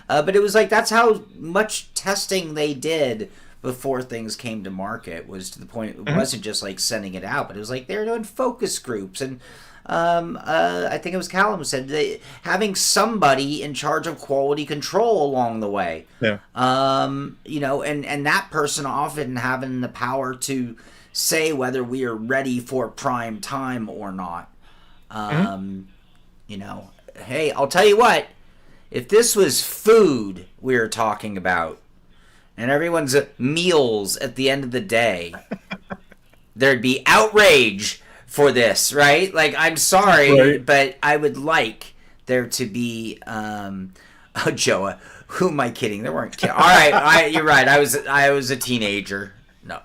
but it was that's how much testing they did before things came to market, was to the point it wasn't just sending it out, but it was they were doing focus groups. And I think it was Callum said having somebody in charge of quality control along the way. And that person often having the power to say whether we are ready for prime time or not. Hey, I'll tell you what, if this was food we were talking about, and everyone's meals at the end of the day, there'd be outrage for this, right? I'm sorry, but I would like there to be Joa. Who am I kidding? There weren't kids. All right, you're right. I was a teenager. No.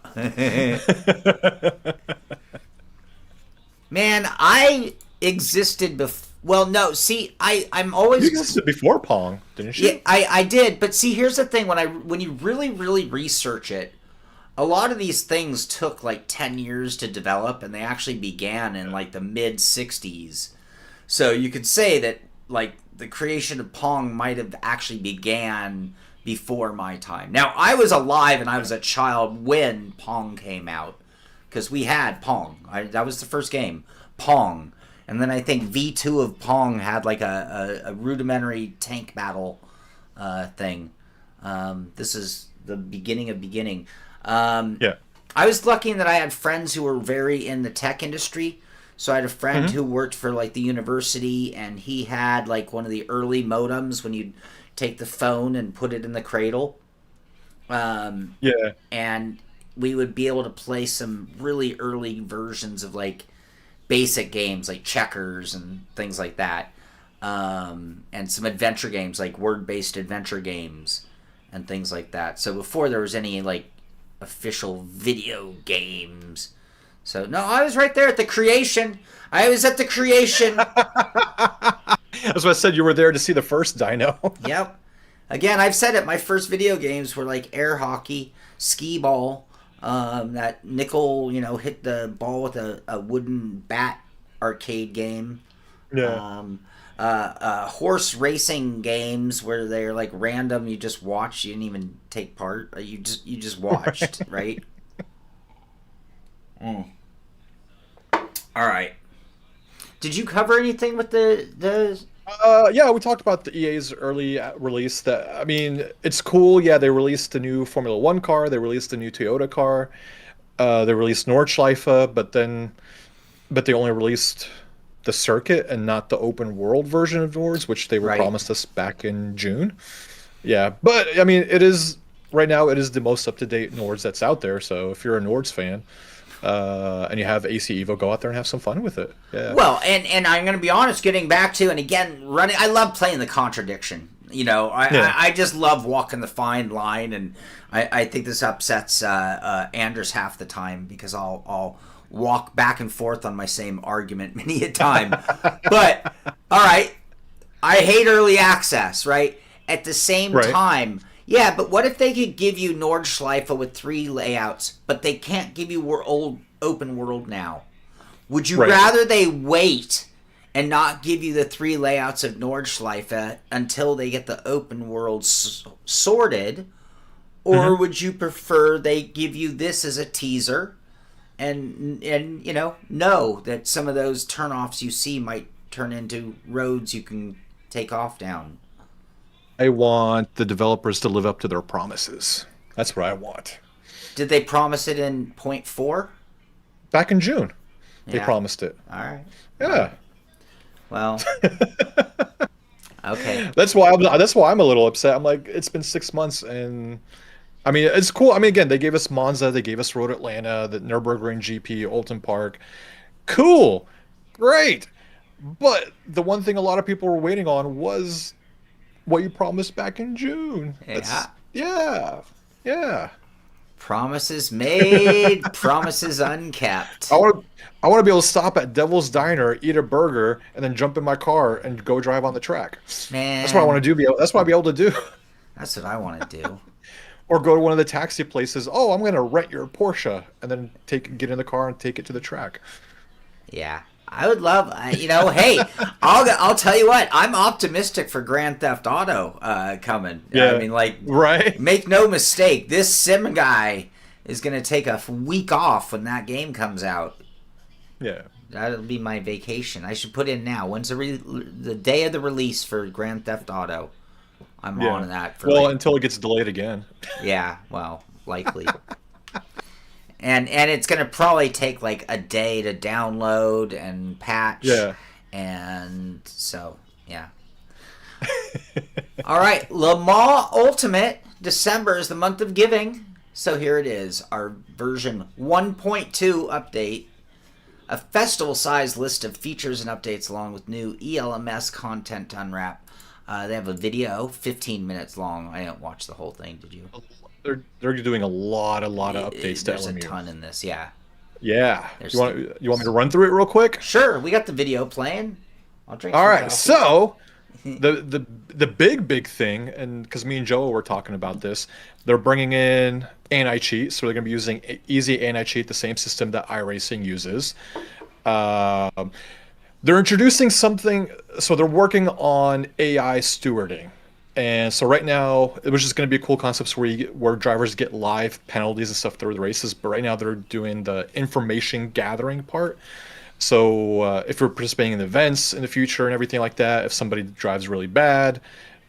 Man, I existed Well, no. See, I'm You always. existed before Pong, didn't you? Yeah, I did. But see, here's the thing: when you really research it, a lot of these things took like 10 years to develop, and they actually began in like the mid '60s. So you could say that like the creation of Pong might have actually began before my time. Now, I was alive and I was a child when Pong came out, because we had Pong. That was the first game, Pong. And then I think V2 of Pong had like a rudimentary tank battle thing. This is the beginning of beginning. Yeah. I was lucky in that I had friends who were very in the tech industry. So I had a friend who worked for like the university, and he had like one of the early modems when you'd take the phone and put it in the cradle. Yeah. And we would be able to play some really early versions of like basic games like checkers and things like that. And some adventure games like word-based adventure games and things like that. So before there was any like official video games. So no, I was right there at the creation. I was at the creation. That's what I said. You were there to see the first Dino. Yep. Again, I've said it. My first video games were like air hockey, skee ball, that nickel, hit the ball with a wooden bat arcade game. Yeah. Horse racing games where they're like random. You just watch. You didn't even take part. You just watched, right? All right. Did you cover anything with the? Yeah, we talked about the EA's early release. That, I mean, it's cool. Yeah, they released the new Formula One car. They released the new Toyota car. They released Nordschleife, but they only released the circuit and not the open world version of Nords, which they were Right. promised us back in June. Yeah, but I mean, it is right now. It is the most up to date Nords that's out there. So if you're a Nords fan, and you have AC Evo, go out there and have some fun with it. Yeah. Well, and I'm going to be honest, getting back to, and again, running, I love playing the contradiction. I just love walking the fine line, and I think this upsets Anders half the time, because I'll walk back and forth on my same argument many a time. But, all right, I hate early access, right? At the same Right. time, yeah, but what if they could give you Nordschleife with 3 layouts, but they can't give you open world now? Would you Right. rather they wait and not give you the 3 layouts of Nordschleife until they get the open world sorted? Or would you prefer they give you this as a teaser and know that some of those turnoffs you see might turn into roads you can take off down? I want the developers to live up to their promises. That's what I want. Did they promise it in 0.4? Back in June, they Yeah. promised it. All right. Yeah. Well, okay. That's why I'm a little upset. I'm like, it's been 6 months, and I mean, it's cool. I mean, again, they gave us Monza, they gave us Road Atlanta, the Nürburgring GP, Oulton Park. Cool, great. But the one thing a lot of people were waiting on was what you promised back in June. Yeah. Promises made, promises unkept. I want to be able to stop at Devil's Diner, eat a burger, and then jump in my car and go drive on the track. Man, That's what I want to do. That's what I'll be able to do. That's what I want to do. Or go to one of the taxi places. Oh, I'm going to rent your Porsche, and then get in the car and take it to the track. Yeah, I would love. Hey, I'll tell you what. I'm optimistic for Grand Theft Auto coming. Yeah, I mean, like, right. make no mistake, this sim guy is gonna take a week off when that game comes out. Yeah. That'll be my vacation. I should put in now. When's the day of the release for Grand Theft Auto? I'm on that for until it gets delayed again. Yeah, well, likely. And it's going to probably take like a day to download and patch. Yeah. And so, yeah. All right, Le Mans Ultimate. December is the month of giving. So here it is, our version 1.2 update. A festival-sized list of features and updates along with new ELMS content to unwrap. They have a video, 15 minutes long. I didn't watch the whole thing, did you? They're doing a lot of updates to There's LMU. a ton in this, yeah. Yeah. There's You want me to run through it real quick? Sure, we got the video playing. I'll drink. All some right, coffee. so the big thing, and because me and Joe were talking about this, they're bringing in anti-cheat, so they're going to be using easy anti-cheat, the same system that iRacing uses. Um, they're introducing something, so they're working on AI stewarding. And so right now, it was just going to be a cool concept where drivers get live penalties and stuff through the races. But right now, they're doing the information gathering part. So if you're participating in events in the future and everything like that, if somebody drives really bad,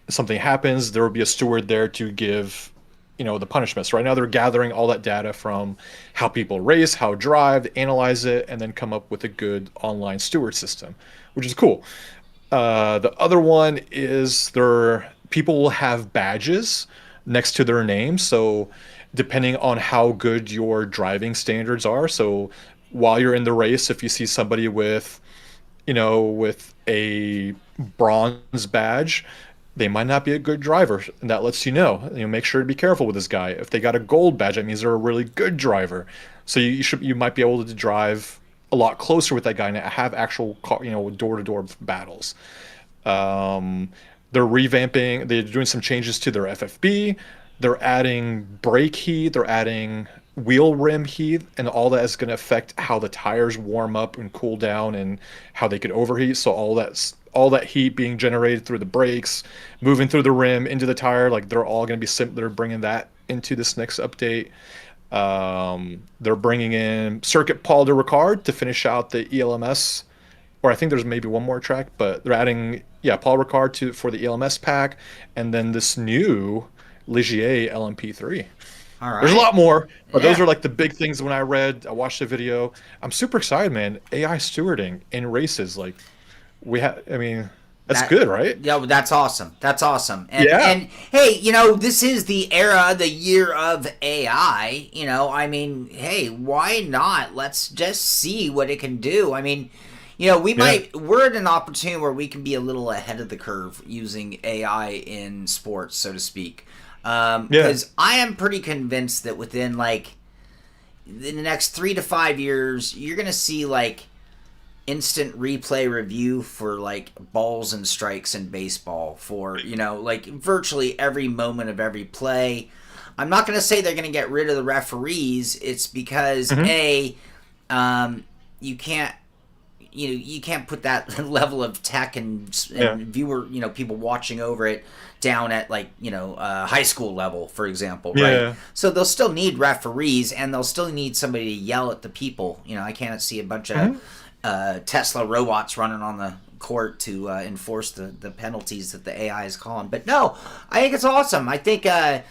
something happens, there will be a steward there to give, the punishments. Right now, they're gathering all that data from how people race, how drive, analyze it, and then come up with a good online steward system, which is cool. The other one is people will have badges next to their name. So depending on how good your driving standards are. So while you're in the race, if you see somebody with a bronze badge, they might not be a good driver. And that lets you know. Make sure to be careful with this guy. If they got a gold badge, that means they're a really good driver. So you might be able to drive a lot closer with that guy and have actual door-to-door battles. They're revamping. They're doing some changes to their FFB. They're adding brake heat. They're adding wheel rim heat, and all that is going to affect how the tires warm up and cool down, and how they could overheat. So all that heat being generated through the brakes, moving through the rim into the tire, like they're all going to be they're bringing that into this next update. They're bringing in Circuit Paul de Ricard to finish out the ELMS, or I think there's maybe one more track, but they're adding Paul Ricard for the ELMS pack, and then this new Ligier LMP3. All right. There's a lot more, but those Yeah. are like the big things. When I watched the video, I'm super excited, man. AI stewarding in races, like that's good, right? Yeah, well, that's awesome. That's awesome. And, Yeah. and hey, this is the year of AI. Hey, why not? Let's just see what it can do. We're at an opportunity where we can be a little ahead of the curve using AI in sports, so to speak. Because I am pretty convinced that within in the next 3 to 5 years, you're gonna see instant replay review for balls and strikes in baseball for virtually every moment of every play. I'm not gonna say they're gonna get rid of the referees. It's because you can't. You can't put that level of tech and viewer, people watching over it down at high school level, for example, right? Yeah. So they'll still need referees, and they'll still need somebody to yell at the people. I can't see a bunch of Tesla robots running on the court to enforce the penalties that the AI is calling. But no, I think it's awesome. I think I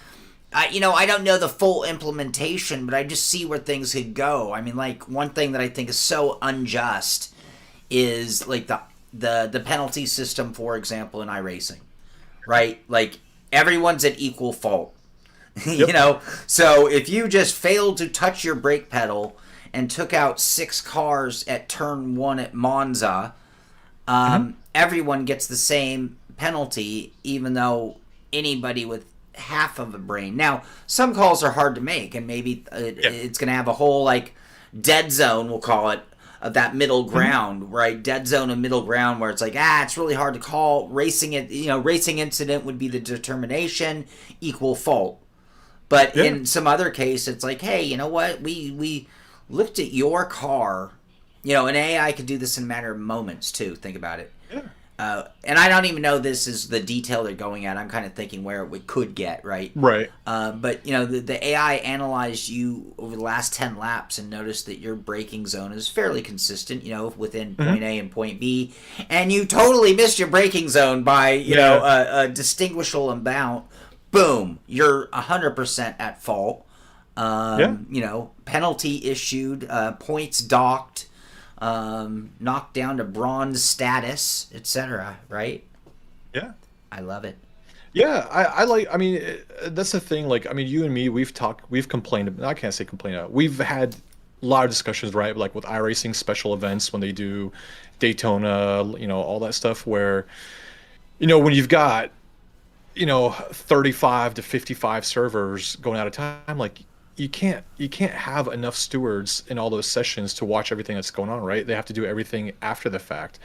don't know the full implementation, but I just see where things could go. One thing that I think is so unjust is the penalty system, for example, in iRacing, right? Everyone's at equal fault. So if you just failed to touch your brake pedal and took out 6 cars at turn 1 at Monza, everyone gets the same penalty, even though anybody with half of a brain. Now, some calls are hard to make, and maybe it's going to have a whole dead zone, we'll call it, of that middle ground, right? Dead zone and middle ground, where it's it's really hard to call. Racing incident would be the determination, equal fault. But in some other case, it's hey, you know what? We looked at your car, an AI could do this in a matter of moments too. Think about it. Yeah. And I don't even know this is the detail they're going at. I'm kind of thinking where it could get, right? Right. But the AI analyzed you over the last 10 laps and noticed that your braking zone is fairly consistent, within point A and point B, and you totally missed your braking zone by a distinguishable amount. Boom, you're 100% at fault. Penalty issued, points docked. Knocked down to bronze status, etc. Right? Yeah, I love it. Yeah, that's the thing. You and me, we've complained. I can't say complained. We've had a lot of discussions, right? With iRacing special events when they do Daytona, all that stuff. Where, when you've got, 35 to 55 servers going out of time, you can't have enough stewards in all those sessions to watch everything that's going on, right? They have to do everything after the fact.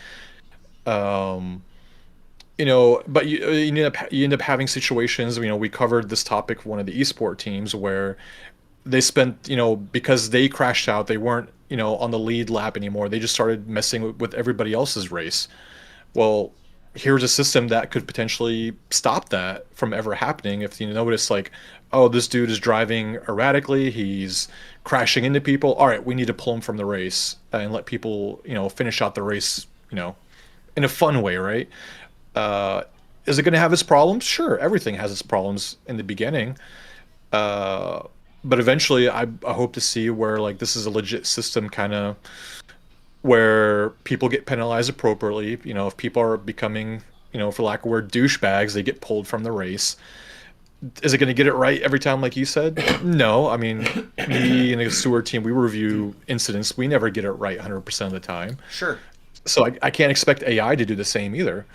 But you end up having situations. We covered this topic for one of the esport teams where they spent, because they crashed out, they weren't, on the lead lap anymore. They just started messing with everybody else's race. Well, here's a system that could potentially stop that from ever happening. If you notice, like, oh, this dude is driving erratically, he's crashing into people. All right, we need to pull him from the race and let people, finish out the race, in a fun way, right? Is it going to have its problems? Sure, everything has its problems in the beginning. But eventually, I hope to see where, like, this is a legit system, kind of where people get penalized appropriately. If people are becoming, for lack of a word, douchebags, they get pulled from the race. Is it going to get it right every time, like you said? No. I mean, me and the Stewart team, we review incidents. We never get it right 100% of the time. Sure. So I can't expect AI to do the same either.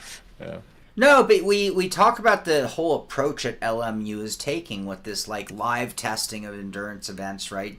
Yeah. No, but we talk about the whole approach that LMU is taking with this, like, live testing of endurance events, right?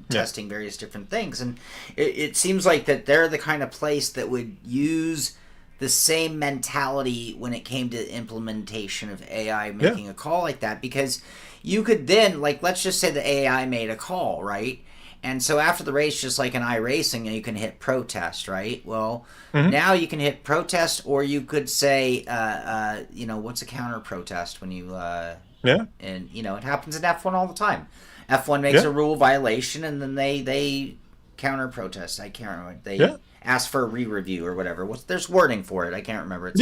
Testing various different things, and it seems like that they're the kind of place that would use the same mentality when it came to implementation of AI making a call like that, because you could then, like, let's just say the AI made a call, right? And so after the race, just like in iRacing, you can hit protest, right? Well, now you can hit protest, or you could say, what's a counter protest when you, and, it happens in F1 all the time. F1 makes a rule violation, and then they counter protest. I can't remember. They ask for a re-review or whatever. There's wording for it. I can't remember.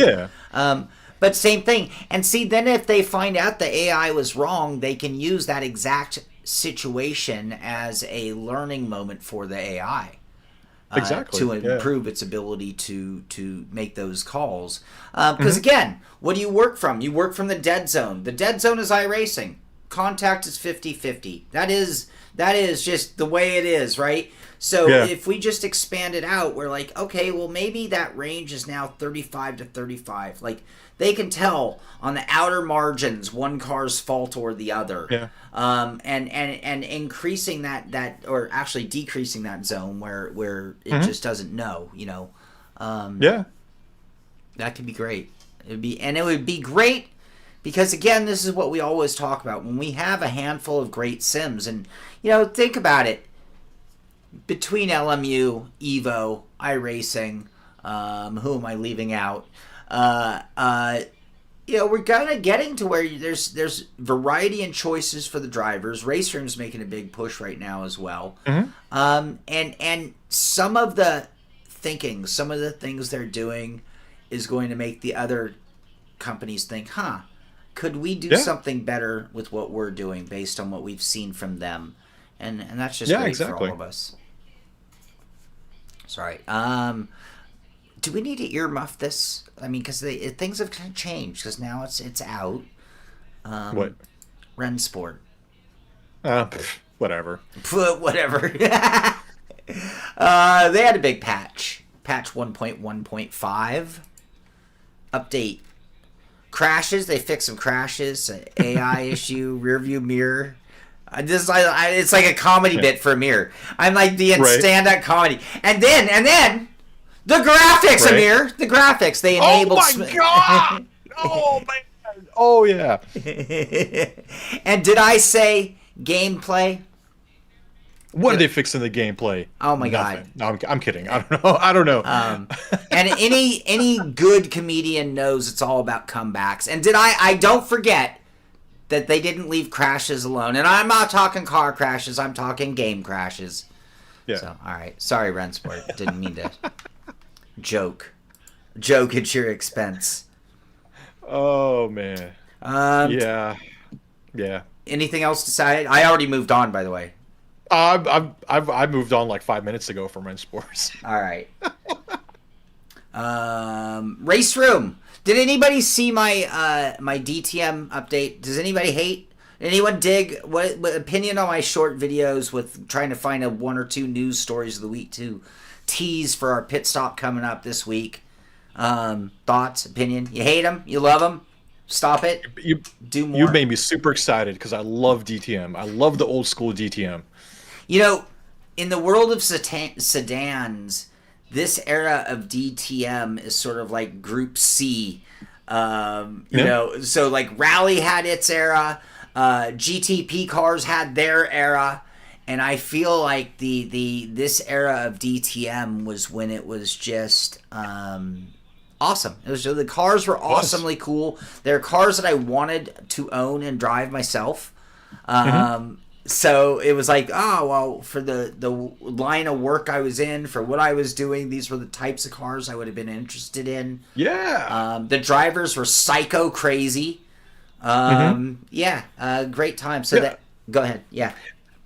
But same thing. And see, then if they find out the AI was wrong, they can use that exact situation as a learning moment for the AI. Exactly. To improve its ability to make those calls. Because again, what do you work from? You work from the dead zone. The dead zone is iRacing. Contact is 50-50. That is just the way it is, right? So if we just expand it out, we're like, okay, well, maybe that range is now 35 to 35. Like, they can tell on the outer margins one car's fault or the other. And increasing that or actually decreasing that zone where it just doesn't know, that could be great. It would be great because, again, this is what we always talk about when we have a handful of great sims. And think about it, between LMU, Evo, iRacing, who am I leaving out? We're kind of getting to where there's variety and choices for the drivers. Raceroom's making a big push right now as well. And some of the thinking, some of the things they're doing is going to make the other companies think, could we do something better with what we're doing based on what we've seen from them? And that's just great for all of us. Sorry. Do we need to earmuff this? I mean, because things have kind of changed. Because now it's out. What? Rennsport. Whatever. Whatever. They had a big patch. Patch 1.1.5. Update. Crashes. They fixed some crashes. AI issue. Rear view mirror. It's like a comedy bit for Ameer. I'm like the stand-up comedy. And then the graphics, Right. Ameer. The graphics. They enabled... Oh, my God! Oh, man! Oh, yeah. And did I say gameplay? What did they fix in the gameplay? Oh, my Nothing. God. No, I'm kidding. I don't know. And any good comedian knows it's all about comebacks. And I don't forget that they didn't leave crashes alone. And I'm not talking car crashes. I'm talking game crashes. Yeah. So, all right. Sorry, Rennsport. Didn't mean to joke at your expense. Oh, man. Yeah. Anything else to say? I already moved on, by the way. I moved on like 5 minutes ago from Rennsports. All right. Raceroom. Did anybody see my my DTM update? Does anybody hate? Anyone dig? What opinion on my short videos with trying to find a one or two news stories of the week to tease for our pit stop coming up this week? Thoughts, opinion? You hate them? You love them? Stop it. Do more. You made me super excited because I love DTM. I love the old school DTM. In the world of sedans, this era of DTM is sort of like Group C. So like Rally had its era, GTP cars had their era, and I feel like this era of DTM was when it was just awesome. It was the cars were awesomely cool. They're cars that I wanted to own and drive myself. So it was like, oh, well, for the line of work I was in, for what I was doing, these were the types of cars I would have been interested in. Yeah. The drivers were psycho crazy. Great time. So go ahead. Yeah.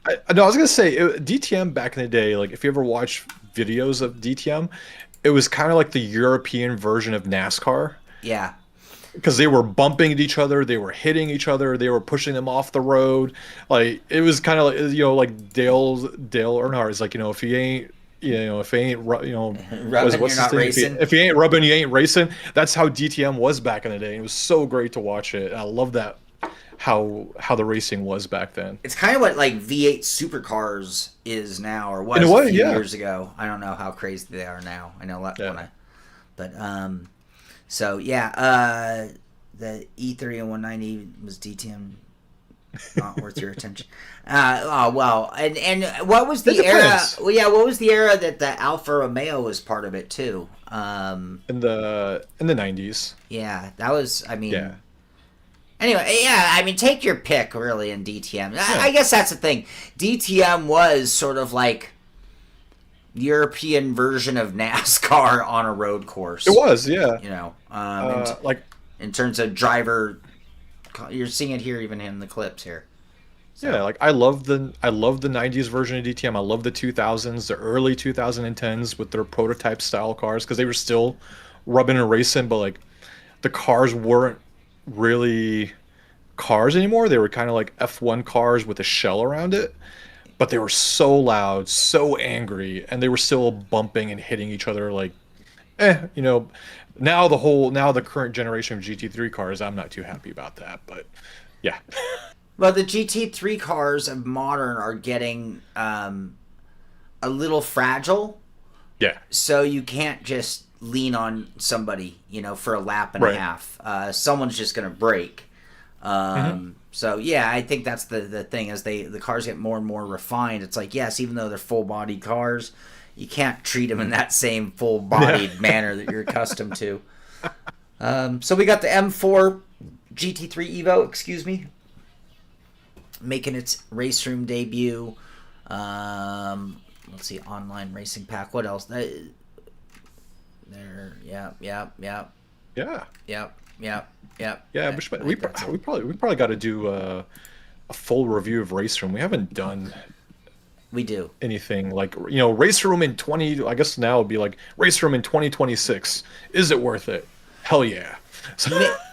I was going to say, DTM back in the day, like if you ever watch videos of DTM, it was kind of like the European version of NASCAR. Yeah. Because they were bumping at each other, they were hitting each other, they were pushing them off the road. Like it was kind of like like Dale Earnhardt is like, if you ain't rubbing, you're not racing. If you ain't rubbing, you ain't racing. That's how DTM was back in the day. It was so great to watch it. I love that how the racing was back then. It's kind of what like V8 supercars is now, or was a few years ago. I don't know how crazy they are now. I know that So yeah, the E30 and 190 was DTM, not worth your attention. And what was the era? Well, yeah, what was the era that the Alfa Romeo was part of it too? In the 90s. Yeah, that was. I mean. Yeah. Anyway, yeah, I mean, take your pick really in DTM. I guess that's the thing. DTM was sort of like European version of NASCAR on a road course. It was, yeah. In terms of driver, you're seeing it here even in the clips here. So. Yeah, like I love the 90s version of DTM. I love the 2000s, the early 2010s with their prototype style cars because they were still rubbing and racing, but like the cars weren't really cars anymore. They were kind of like F1 cars with a shell around it. But they were so loud, so angry, and they were still bumping and hitting each other like, now the current generation of GT3 cars, I'm not too happy about that, but yeah. Well, the GT3 cars of modern are getting a little fragile. Yeah. So you can't just lean on somebody, for a lap and a half. Someone's just going to break. So yeah, I think that's the thing as the cars get more and more refined. It's like, yes, even though they're full-bodied cars, you can't treat them in that same full-bodied manner that you're accustomed to. So we got the M4 GT3 Evo, making its Raceroom debut. Let's see, online racing pack. What else? There, yeah. Yeah, we probably got to do a full review of Raceroom. We haven't done. We do anything like Raceroom in 20. I guess now it'd be like Raceroom in 2026. Is it worth it? Hell yeah.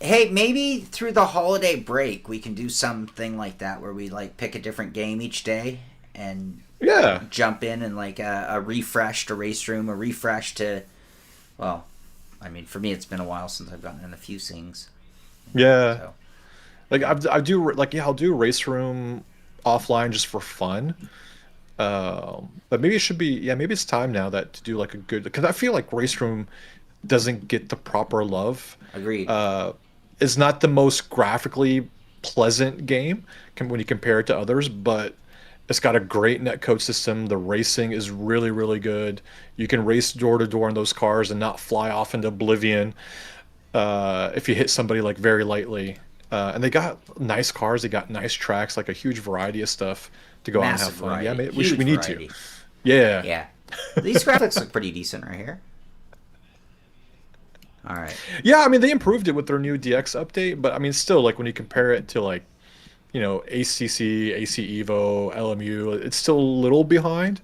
Hey, maybe through the holiday break we can do something like that where we like pick a different game each day and jump in and like a refresh to Raceroom, a refresh to, well, I mean for me it's been a while since I've gotten in a few things. Yeah, so. Like I'll do Raceroom offline just for fun. But maybe it should be maybe it's time now that to do like a good, because I feel like Raceroom doesn't get the proper love. Agreed. It's not the most graphically pleasant game when you compare it to others, but it's got a great netcode system. The racing is really, really good. You can race door to door in those cars and not fly off into oblivion if you hit somebody like very lightly. And they got nice cars. They got nice tracks, like a huge variety of stuff to go out and have fun. Variety. Yeah, we need to. Yeah. Yeah. These graphics look pretty decent right here. All right. Yeah, I mean they improved it with their new DX update, but I mean still, like when you compare it to like, ACC, AC Evo, LMU, it's still a little behind.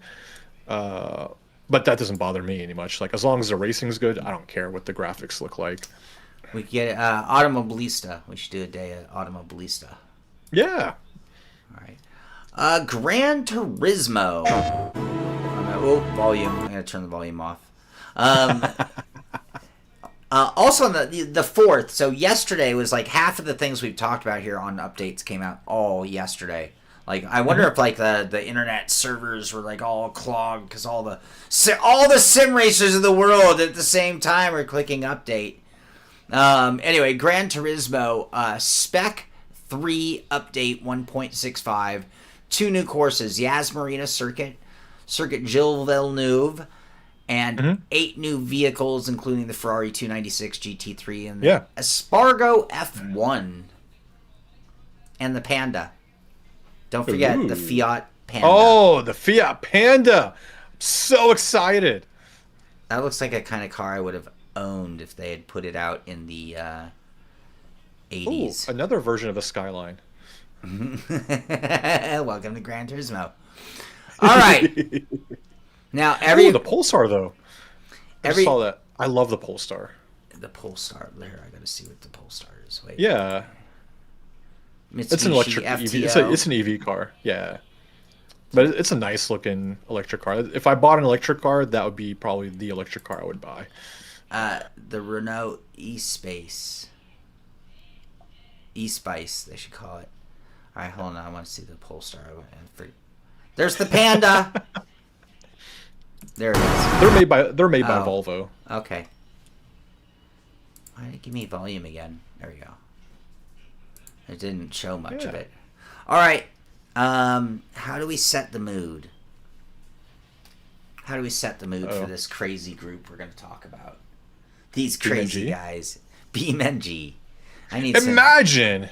But that doesn't bother me any much. Like as long as the racing's good, I don't care what the graphics look like. We get Automobilista. We should do a day at Automobilista. Yeah. All right. Gran Turismo. Volume. I'm gonna turn the volume off. Also on the 4th. So yesterday was like half of the things we've talked about here on updates came out all yesterday. Like, I wonder if like the internet servers were like all clogged because all the sim racers of the world at the same time are clicking update. Anyway, Gran Turismo Spec 3 update 1.65, 2 new courses: Yas Marina Circuit Gilles Villeneuve, and 8 new vehicles, including the Ferrari 296 GT3 and the Espargo F1 and the Panda. Don't forget the Fiat Panda. Oh, the Fiat Panda! I'm so excited. That looks like a kind of car I would have owned if they had put it out in the 80s. Ooh, another version of a Skyline. Welcome to Gran Turismo. All right. Now, the Polestar, though. I just saw that. I love the Polestar. The Polestar. There, I got to see what the Polestar is. Wait. Yeah. Mitsubishi It's an electric FTO. EV. It's an EV car. Yeah. But it's a nice looking electric car. If I bought an electric car, that would be probably the electric car I would buy. The Renault E-Space. E-Spice, they should call it. All right, hold on. I want to see the Polestar. There's the Panda. There it is. They're made by Volvo. Okay. Why did it give me volume again? There we go. It didn't show much of it. All right. How do we set the mood? How do we set the mood for this crazy group we're going to talk about? These crazy guys. BeamNG. I need Imagine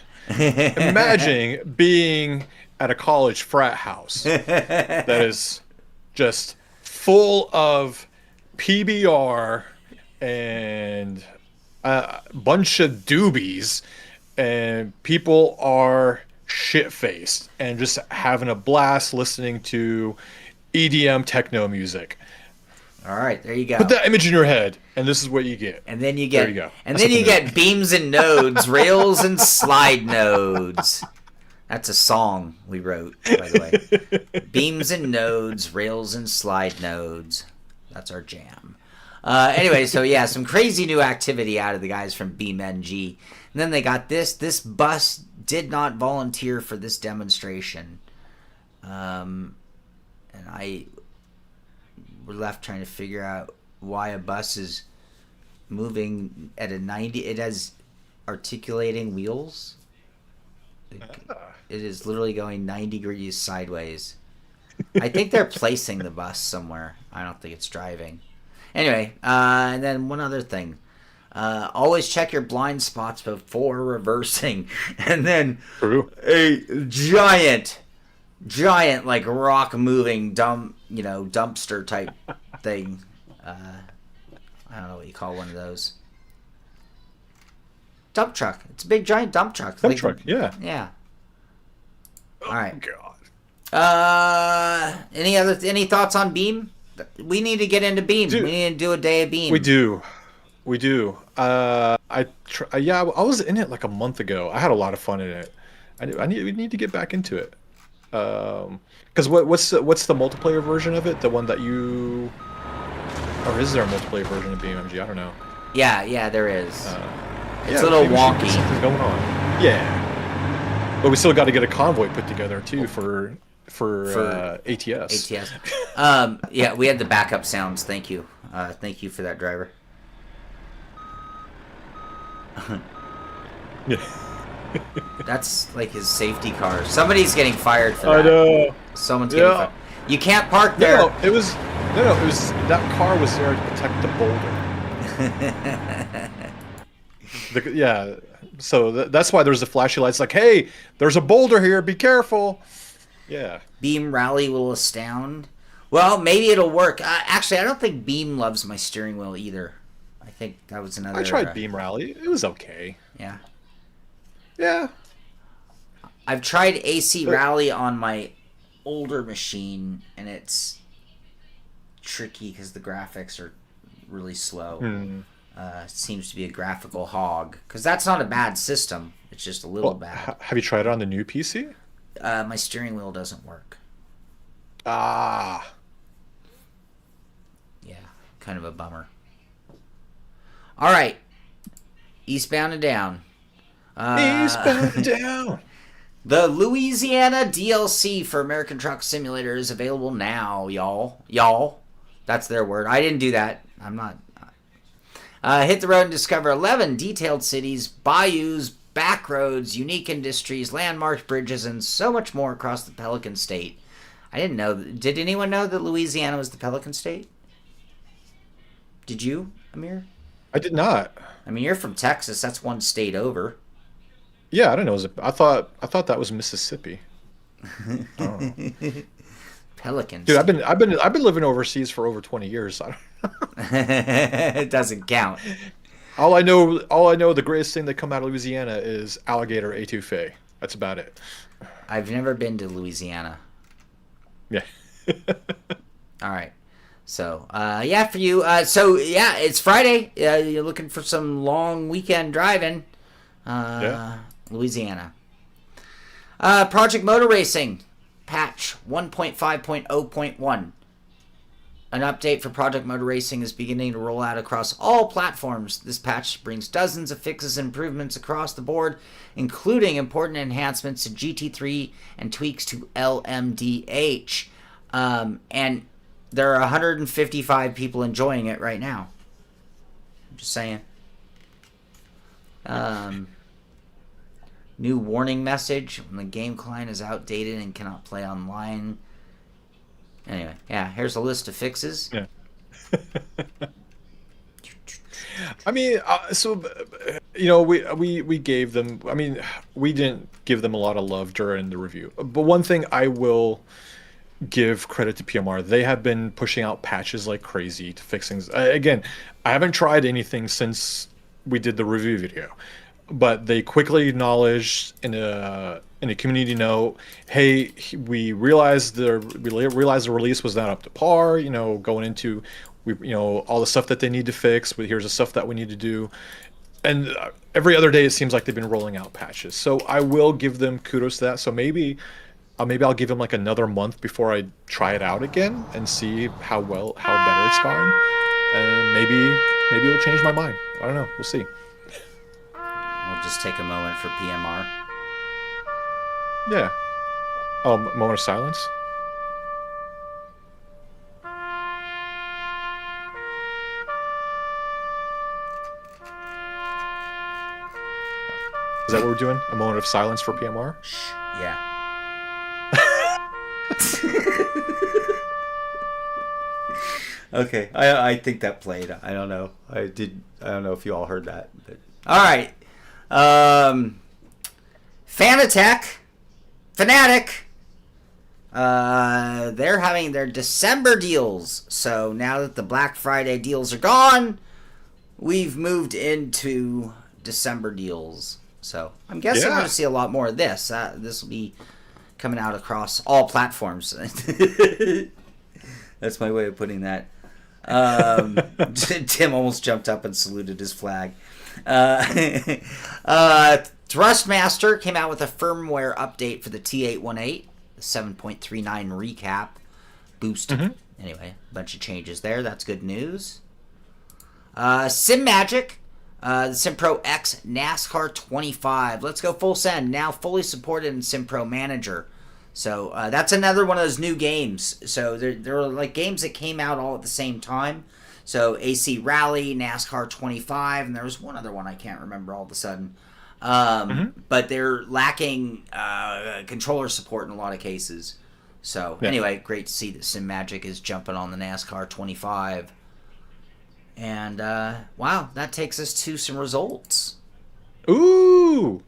being at a college frat house that is just full of PBR and a bunch of doobies, and people are shit-faced and just having a blast listening to EDM techno music. All right, there you go. Put that image in your head, and this is what you get. And then you get, there you go. And then you get beams and nodes, rails and slide nodes. That's a song we wrote, by the way. Beams and nodes, rails and slide nodes. That's our jam. Anyway, so yeah, some crazy new activity out of the guys from BeamNG. And then they got this. This bus did not volunteer for this demonstration. And we're left trying to figure out why a bus is moving at a 90. It has articulating wheels. It is literally going 90 degrees sideways. I think they're placing the bus somewhere. I don't think it's driving. Anyway, and then one other thing. Always check your blind spots before reversing. And then a giant like rock moving dumpster type thing. I don't know what you call one of those. Dump truck. It's a big giant dump truck. Truck, yeah. Yeah. All right. God. Any thoughts on Beam? We need to get into Beam. We need to do a day of Beam. We do. I was in it like a month ago. I had a lot of fun in it. We need to get back into it. Because what's the multiplayer version of it? The one that you, or is there a multiplayer version of BeamNG? I don't know. Yeah, there is. It's a little wonky. Something's going on. Yeah, but we still got to get a convoy put together too for ATS. Yeah, we had the backup sounds. Thank you for that, driver. That's like his safety car. Somebody's getting fired for that. I know. Someone's getting fired. You can't park there. No, it was that car was there to protect the boulder. So that's why there's the flashy lights. Like, hey, there's a boulder here. Be careful. Yeah. Beam Rally will astound. Well, maybe it'll work. Actually, I don't think Beam loves my steering wheel either. I think that was another. I tried Beam Rally. It was okay. Yeah. Yeah. I've tried AC Rally on my older machine, and it's tricky because the graphics are really slow. Seems to be a graphical hog, because that's not a bad system. It's just a little bad. Have you tried it on the new PC? My steering wheel doesn't work. Ah. Yeah, kind of a bummer. All right. Eastbound and down. Eastbound and down. The Louisiana DLC for American Truck Simulator is available now, y'all. Y'all. That's their word. I didn't do that. I'm not. Hit the road and discover 11 detailed cities, bayous, back roads, unique industries, landmarks, bridges, and so much more across the Pelican State. I didn't know. Did anyone know that Louisiana was the Pelican State? Did you, Ameer? I did not. I mean, you're from Texas. That's one state over. Yeah, I don't know. I thought that was Mississippi. Oh. Pelicans. Dude, I've been living overseas for over 20 years. So It doesn't count. all I know, the greatest thing that come out of Louisiana is alligator étouffée. That's about it. I've never been to Louisiana. Yeah. All right. So, yeah, for you. So, yeah, it's Friday. You're looking for some long weekend driving. Yeah. Louisiana. Project Motor Racing patch 1.5.0.1. An update for Project Motor Racing is beginning to roll out across all platforms. This patch brings dozens of fixes and improvements across the board, including important enhancements to GT3 and tweaks to LMDH. And there are 155 people enjoying it right now. I'm just saying. New warning message when the game client is outdated and cannot play online. Anyway, yeah, here's a list of fixes. Yeah. I mean, so we gave them. I mean, we didn't give them a lot of love during the review. But one thing I will give credit to PMR, they have been pushing out patches like crazy to fix things. Again, I haven't tried anything since we did the review video, but they quickly acknowledged in a community note, hey, we realized the release was not up to par. Going into all the stuff that they need to fix. But here's the stuff that we need to do, and every other day it seems like they've been rolling out patches. So I will give them kudos to that. So maybe I'll give them like another month before I try it out again and see how better it's gone, and maybe it'll change my mind. I don't know. We'll see. We'll just take a moment for PMR. Yeah. Oh, moment of silence. Is that what we're doing? A moment of silence for PMR? Yeah. Okay, I think that played. I don't know. I don't know if you all heard that. But all right. Fanatic. They're having their December deals. So now that the Black Friday deals are gone, we've moved into December deals. So I'm guessing we're going to see a lot more of this. This will be coming out across all platforms. That's my way of putting that. Tim almost jumped up and saluted his flag. Thrustmaster came out with a firmware update for the T818, the 7.39 recap boost. Mm-hmm. Anyway, a bunch of changes there. That's good news. SimMagic, the SimPro X NASCAR 25. Let's go full send. Now fully supported in SimPro Manager. So that's another one of those new games. So there are like games that came out all at the same time. So AC Rally, NASCAR 25, and there was one other one I can't remember all of a sudden. But they're lacking controller support in a lot of cases. So anyway, great to see that SimMagic is jumping on the NASCAR 25. And wow, that takes us to some results. Ooh!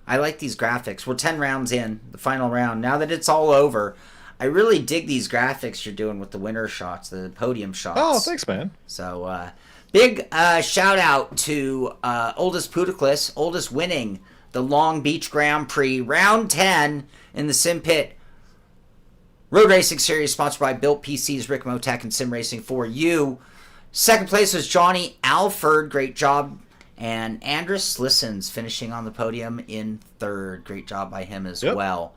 I like these graphics. We're 10 rounds in, the final round. Now that it's all over, I really dig these graphics you're doing with the winner shots, the podium shots. Oh, thanks, man. So, big shout out to Oldest Pudiclus, Oldest winning the Long Beach Grand Prix, round 10 in the Simpit Road Racing Series, sponsored by Built PCs, Rick Motec, and Sim Racing for You. Second place was Johnny Alford. Great job. And Andrus Listens finishing on the podium in third. Great job by him as well.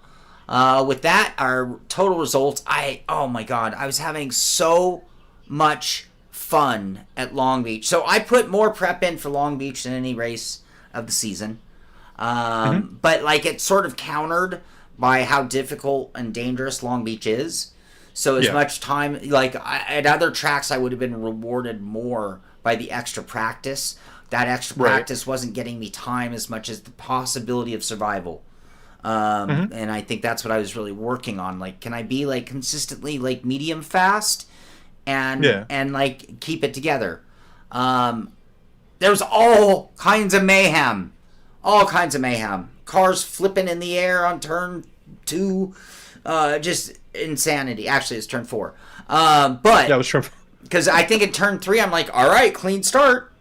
With that, our total results, oh my God, I was having so much fun at Long Beach. So I put more prep in for Long Beach than any race of the season. But like it's sort of countered by how difficult and dangerous Long Beach is. So as much time, like at other tracks, I would have been rewarded more by the extra practice. That extra practice wasn't getting me time as much as the possibility of survival. And I think that's what I was really working on. Like, can I be like consistently like medium fast and like keep it together? There was all kinds of mayhem. Cars flipping in the air on turn 2. Just insanity. Actually, it's turn 4. But it was turn 4. Because I think in turn 3, I'm like, all right, clean start.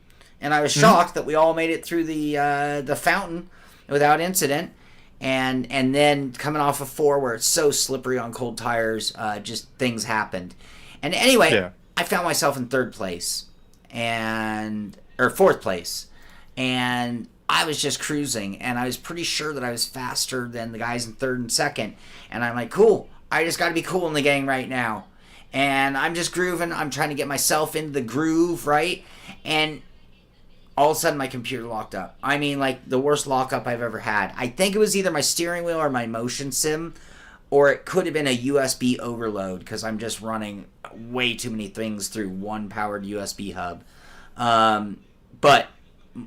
And I was shocked that we all made it through the fountain without incident. And then coming off of 4 where it's so slippery on cold tires, just things happened. And anyway, I found myself in 3rd place or 4th place. And I was just cruising, and I was pretty sure that I was faster than the guys in 3rd and 2nd. And I'm like, cool, I just got to be cool in the gang right now. And I'm just grooving. I'm trying to get myself into the groove, right? And all of a sudden, my computer locked up. I mean, like, the worst lockup I've ever had. I think it was either my steering wheel or my motion sim, or it could have been a USB overload, because I'm just running way too many things through one powered USB hub. But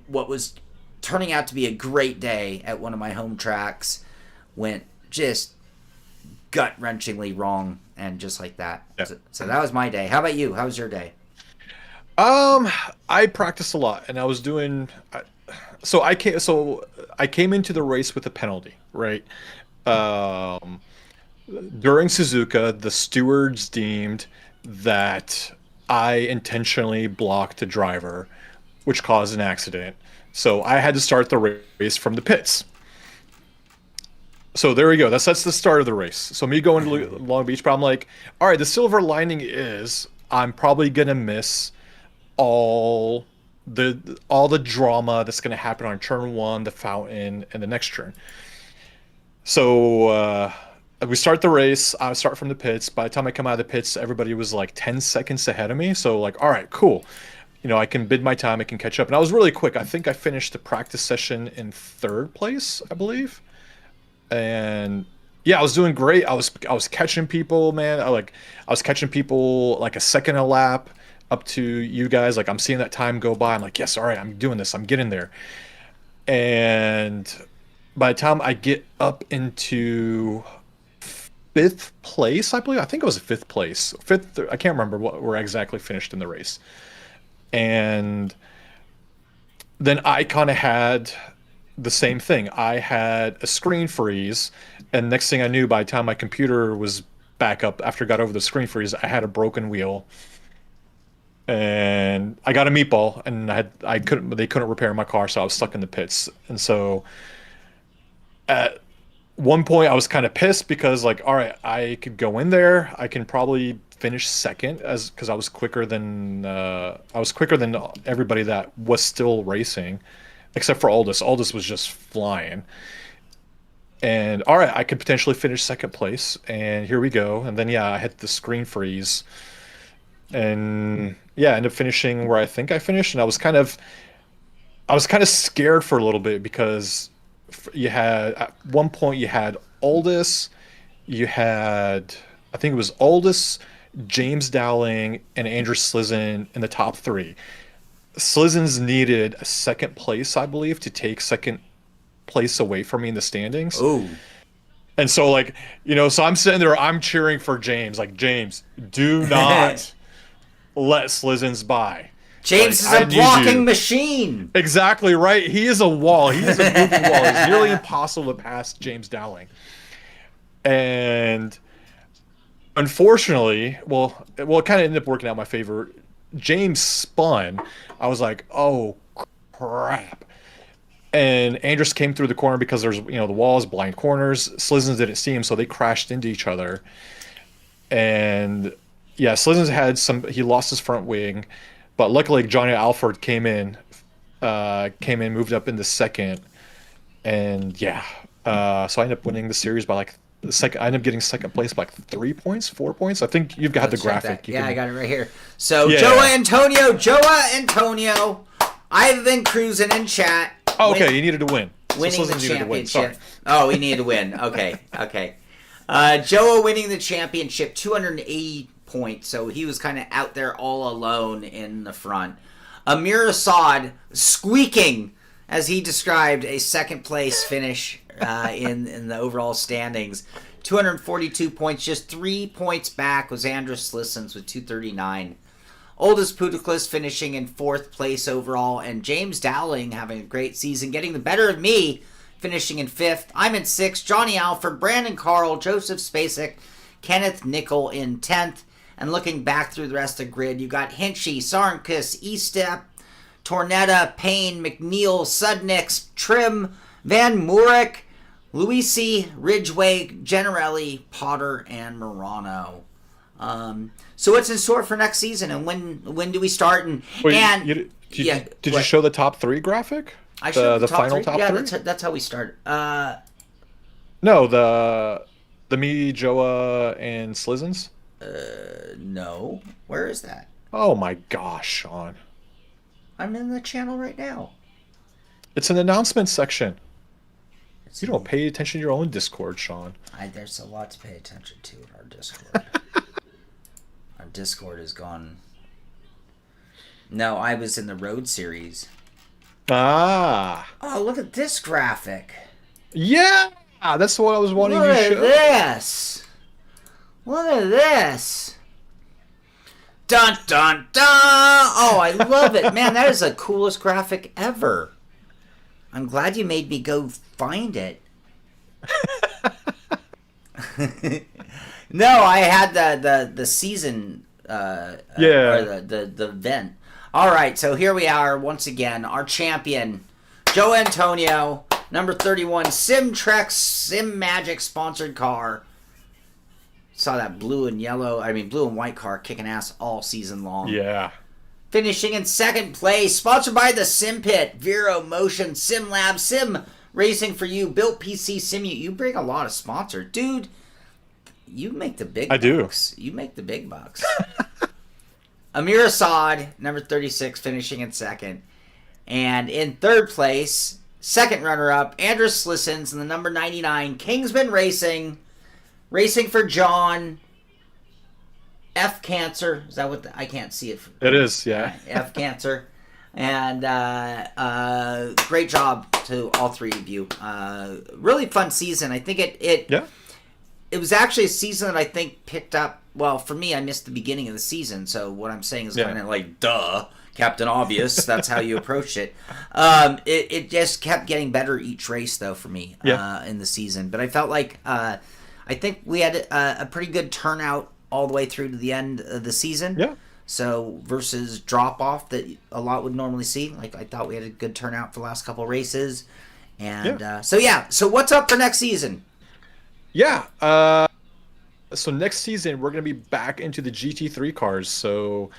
what was turning out to be a great day at one of my home tracks went just gut-wrenchingly wrong, and just like that. Yeah. So that was my day. How about you? How was your day? I practiced a lot, and I was doing. So I came into the race with a penalty, right? During Suzuka, the stewards deemed that I intentionally blocked a driver, which caused an accident. So I had to start the race from the pits. So there we go. That's the start of the race. So me going to Long Beach, but I'm like, all right, the silver lining is I'm probably gonna miss all the drama that's gonna happen on turn 1, the fountain, and the next turn. So we start the race. I start from the pits. By the time I come out of the pits, everybody was like 10 seconds ahead of me. So like, all right, cool. You know, I can bid my time. I can catch up. And I was really quick. I think I finished the practice session in 3rd place, I believe. And yeah, I was doing great. I was catching people, man. I was catching people like a second a lap up to you guys. Like, I'm seeing that time go by. I'm like, yes, all right, I'm doing this. I'm getting there. And by the time I get up into 5th place, I believe. I think it was 5th place. 5th. I can't remember where I exactly finished in the race. And then I kind of had the same thing. I had a screen freeze, and next thing I knew, by the time my computer was back up after I got over the screen freeze, I had a broken wheel. And I got a meatball, and they couldn't repair my car, so I was stuck in the pits. And so at one point I was kind of pissed because, like, all right, I could go in there. I can probably finish second because I was quicker than everybody that was still racing, except for Aldous. Aldous was just flying. And all right, I could potentially finish 2nd place, and here we go. And then I hit the screen freeze, and I ended up finishing where I think I finished. And I was kind of scared for a little bit because at one point you had Aldous, I think it was Aldous, James Dowling, and Andrew Slizen in the top 3. Slizen's needed a 2nd place, I believe, to take 2nd place away from me in the standings. Oh. And so, like, you know, so I'm sitting there, I'm cheering for James. Like, James, do not let Slizen's by. James is a blocking machine. Exactly right. He is a wall. He is a moving wall. It's nearly impossible to pass James Dowling. And unfortunately, well, it kind of ended up working out in my favor. James spun. I was like, oh, crap. And Andrus came through the corner because there's, the walls, blind corners. Slizzens didn't see him, so they crashed into each other. And yeah, Slizzens had he lost his front wing, but luckily Johnny Alford came in, moved up into 2nd. And so I ended up winning the series by like I ended up getting 2nd place by like 3 points, 4 points. I think you've got the graphic. I got it right here. So Joa Antonio, I've been cruising in chat. Oh, okay, you needed to win. winning the Slizens needed to win, sorry. championship. Oh, he needed to win. Okay. Joa winning the championship, 280 points. So he was kind of out there all alone in the front. Ameer Assad squeaking, as he described, a second place finish in the overall standings. 242 points, just 3 points back was Andrus Slissens with 239. Oldest Putuklis finishing in 4th place overall, and James Dowling having a great season, getting the better of me, finishing in 5th. I'm in 6th. Johnny Alford, Brandon Carl, Joseph Spacek, Kenneth Nickel in 10th. And looking back through the rest of the grid, you got Hinchy, Sarnkis, Estep, Tornetta, Payne, McNeil, Sudnix, Trim, Van Moorick, Luisi, Ridgway, Generelli, Potter, and Morano. So what's in store for next season, and when do we start? Did you show the top 3 graphic? I showed the top final 3? top yeah, 3? That's how we started. No, the me, Joa, and Slizens. No. Where is that? Oh my gosh, Sean! I'm in the channel right now. It's an announcement section. You don't pay attention to your own Discord, Sean. There's a lot to pay attention to in our Discord. Our Discord is gone. No, I was in the road series. Ah. Oh, look at this graphic. Yeah, that's what I was wanting Look to show. at this. Look at this. Dun dun dun. Oh, I love it. Man, that is the coolest graphic ever. I'm glad you made me go find it. No, I had the season or the event. All right, so here we are once again, our champion, Joe Antonio, number 31, Simtrex Sim Magic sponsored car. Saw that blue and white car kicking ass all season long. Yeah. Finishing in 2nd place, sponsored by the Simpit, Vero Motion, Sim Lab, Sim Racing for You, Built PC, Simute. You bring a lot of sponsors. Dude, you make the big bucks. You make the big bucks. Ameer Assad, number 36, finishing in 2nd. And in 3rd place, 2nd runner-up, Andrus Slissens in the number 99, Kingsman Racing, Racing for John, F Cancer. Is that what I can't see it? It is, yeah. F Cancer. And great job to all 3 of you. Really fun season. I think it was actually a season that I think picked up. Well, for me, I missed the beginning of the season, so what I'm saying is kind of like, duh, Captain Obvious. That's how you approach it. It just kept getting better each race, though, for me in the season. But I felt like I think we had a pretty good turnout all the way through to the end of the season. Yeah. So versus drop off that a lot would normally see. Like I thought we had a good turnout for the last couple of races. And so what's up for next season? Yeah. So next season we're going to be back into the GT3 cars. So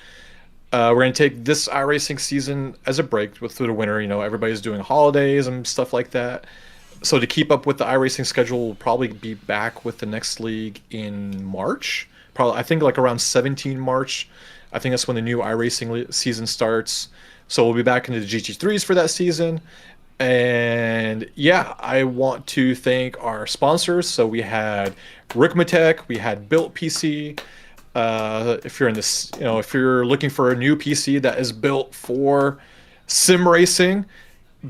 we're going to take this iRacing season as a break through the winter. You know, everybody's doing holidays and stuff like that. So to keep up with the iRacing schedule, we'll probably be back with the next league in March. Probably, I think like around 17 March. I think that's when the new iRacing season starts. So we'll be back into the GT3s for that season. And yeah, I want to thank our sponsors. So we had Rikmatech, we had Built PC. If you're in this, if you're looking for a new PC that is built for sim racing,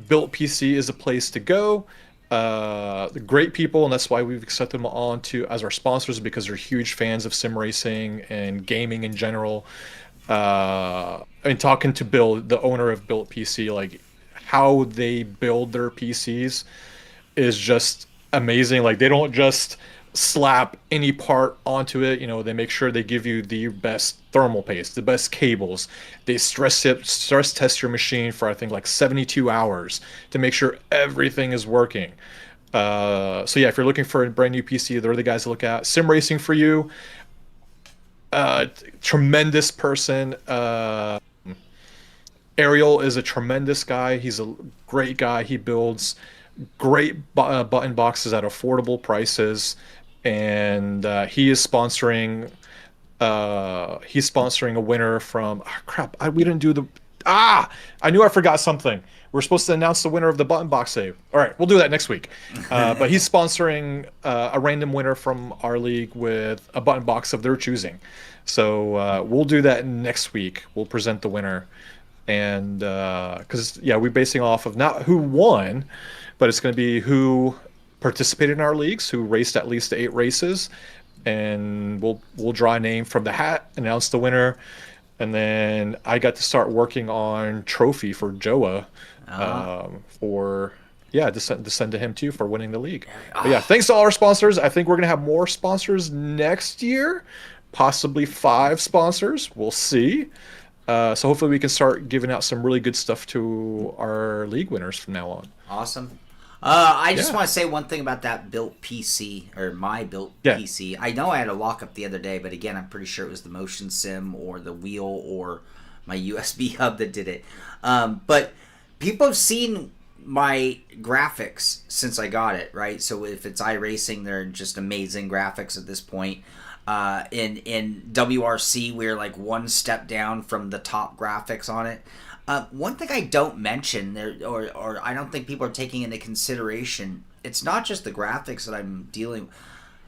Built PC is a place to go. The great people, and that's why we've accepted them on as our sponsors, because they're huge fans of sim racing and gaming in general. And talking to Bill, the owner of Built PC, like how they build their PCs is just amazing. Like they don't just slap any part onto it. They make sure they give you the best thermal paste, the best cables. They stress test your machine for I think like 72 hours to make sure everything is working. So yeah, if you're looking for a brand new PC, they're the guys to look at. Sim Racing for You, tremendous person. Ariel is a tremendous guy. He's a great guy. He builds great button boxes at affordable prices, and he is sponsoring. He's sponsoring a winner from. We didn't do the. I knew I forgot something. we're supposed to announce the winner of the button box save. All right, we'll do that next week. But he's sponsoring a random winner from our league with a button box of their choosing. So we'll do that next week. We'll present the winner. And because, we're basing off of not who won, but it's going to be who participated in our leagues, who raced at least 8 races. And we'll draw a name from the hat, announce the winner. And then I got to start working on trophy for Joa to send to him too for winning the league. But thanks to all our sponsors. I think we're going to have more sponsors next year, possibly 5 sponsors. We'll see. So hopefully we can start giving out some really good stuff to our league winners from now on. Awesome. I just want to say one thing about that built PC, or my built PC. I know I had a lockup the other day, but again, I'm pretty sure it was the motion sim or the wheel or my USB hub that did it. But people have seen my graphics since I got it, right? So if it's iRacing, they're just amazing graphics at this point. In WRC, we're like one step down from the top graphics on it. One thing I don't mention, or I don't think people are taking into consideration, it's not just the graphics that I'm dealing with.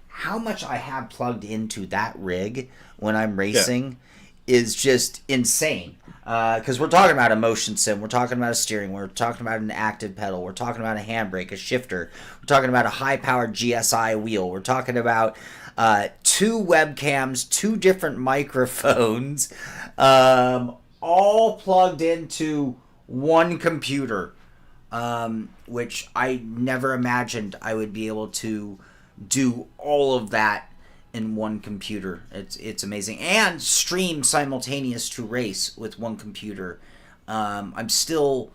How much I have plugged into that rig when I'm racing is just insane. Because we're talking about a motion sim, we're talking about a steering, we're talking about an active pedal, we're talking about a handbrake, a shifter, we're talking about a high-powered GSI wheel, we're talking about 2 webcams, 2 different microphones, all plugged into one computer, which I never imagined I would be able to do all of that in one computer. It's amazing. And stream simultaneous to race with one computer. I'm still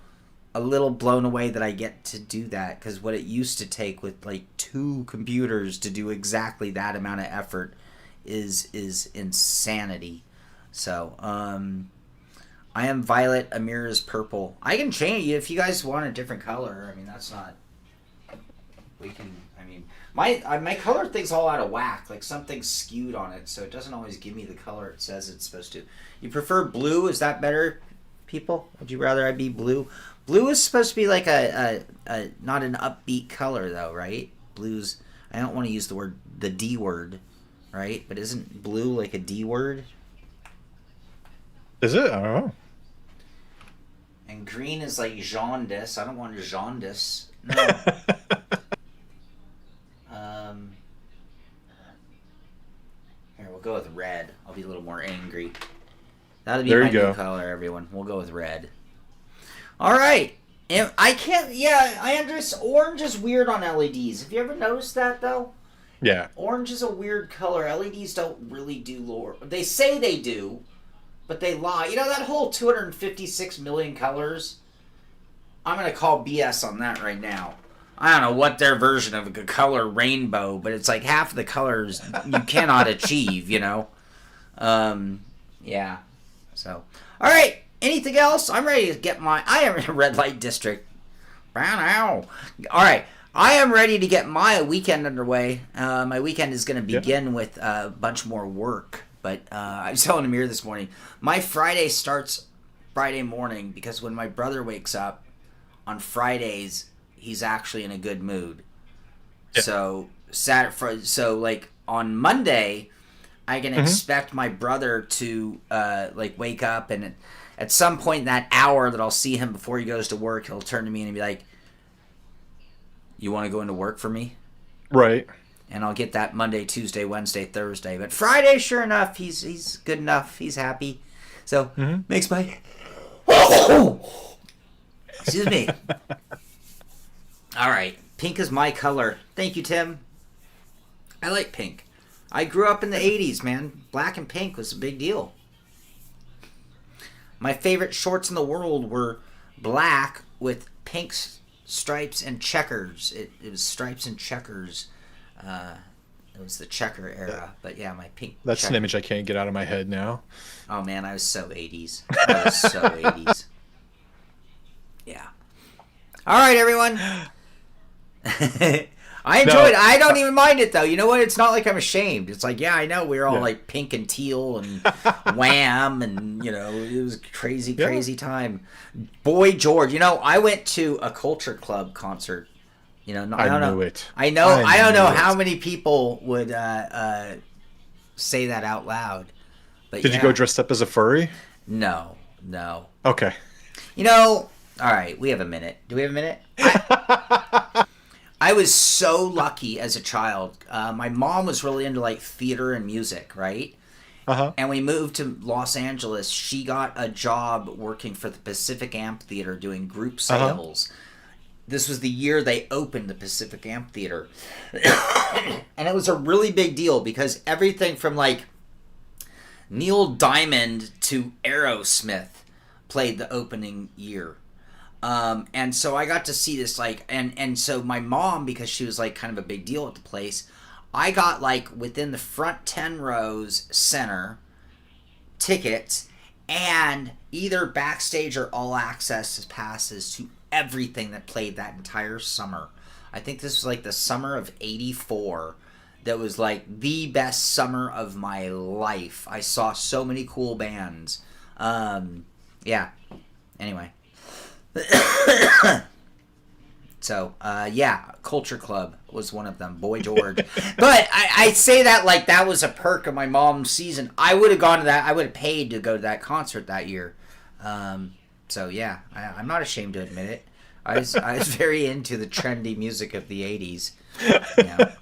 a little blown away that I get to do that, because what it used to take with like 2 computers to do exactly that amount of effort is insanity. So, I am violet, Ameer is purple. I can change if you guys want a different color. I mean, that's not... We can... I mean, my color thing's all out of whack. Like, something's skewed on it, so it doesn't always give me the color it says it's supposed to. You prefer blue? Is that better, people? Would you rather I be blue? Blue is supposed to be like a not an upbeat color, though, right? Blue's... I don't want to use the D word, right? But isn't blue like a D word? Is it? I don't know. And green is like jaundice. I don't want jaundice. No. Here, we'll go with red. I'll be a little more angry. That'll be my new color, everyone. We'll go with red. All right. And I can't... Yeah, I understand. Orange is weird on LEDs. Have you ever noticed that, though? Yeah. Orange is a weird color. LEDs don't really do lore. They say they do, but they lie. You know, that whole 256 million colors, I'm going to call BS on that right now. I don't know what their version of a color rainbow, but it's like half the colors you cannot achieve, you know? Yeah. So, all right. Anything else? I'm ready to get I am in a red light district. All right. I am ready to get my weekend underway. My weekend is going to begin with a bunch more work. But I was telling Ameer this morning, my Friday starts Friday morning because when my brother wakes up on Fridays, he's actually in a good mood. Yeah. So like on Monday, I can expect my brother to like wake up, and at some point in that hour that I'll see him before he goes to work, he'll turn to me and be like, "You want to go into work for me?" Right. And I'll get that Monday, Tuesday, Wednesday, Thursday. But Friday, sure enough, he's good enough. He's happy. So, makes my... Excuse me. All right. Pink is my color. Thank you, Tim. I like pink. I grew up in the 80s, man. Black and pink was a big deal. My favorite shorts in the world were black with pink stripes and checkers. It was stripes and checkers. It was the checker era, but yeah, my pink. That's an image I can't get out of my head now. Oh man, I was so 80s. I was so 80s. Yeah. All right, everyone. I enjoyed it. I don't even mind it though. You know what? It's not like I'm ashamed. It's like, yeah, I know we were all like pink and teal and wham, and it was a crazy time. Boy George, I went to a Culture Club concert. I don't know. I don't know how many people would say that out loud. But did you go dressed up as a furry? No. Okay. All right, we have a minute. Do we have a minute? I was so lucky as a child. My mom was really into like theater and music, right? Uh-huh. And we moved to Los Angeles. She got a job working for the Pacific Amphitheater doing group sales. This was the year they opened the Pacific Amphitheater. And it was a really big deal because everything from like Neil Diamond to Aerosmith played the opening year. And so I got to see this, like, and so my mom, because she was like kind of a big deal at the place, I got like within the front 10 rows center tickets and either backstage or all access passes to everything that played that entire summer. I think this was like the summer of '84. That was like the best summer of my life. I saw so many cool bands. Yeah. Anyway. So, Culture Club was one of them. Boy George. But I say that like that was a perk of my mom's season. I would have gone to that. I would have paid to go to that concert that year. So, yeah. I'm not ashamed to admit it. I was very into the trendy music of the 80s. Yeah.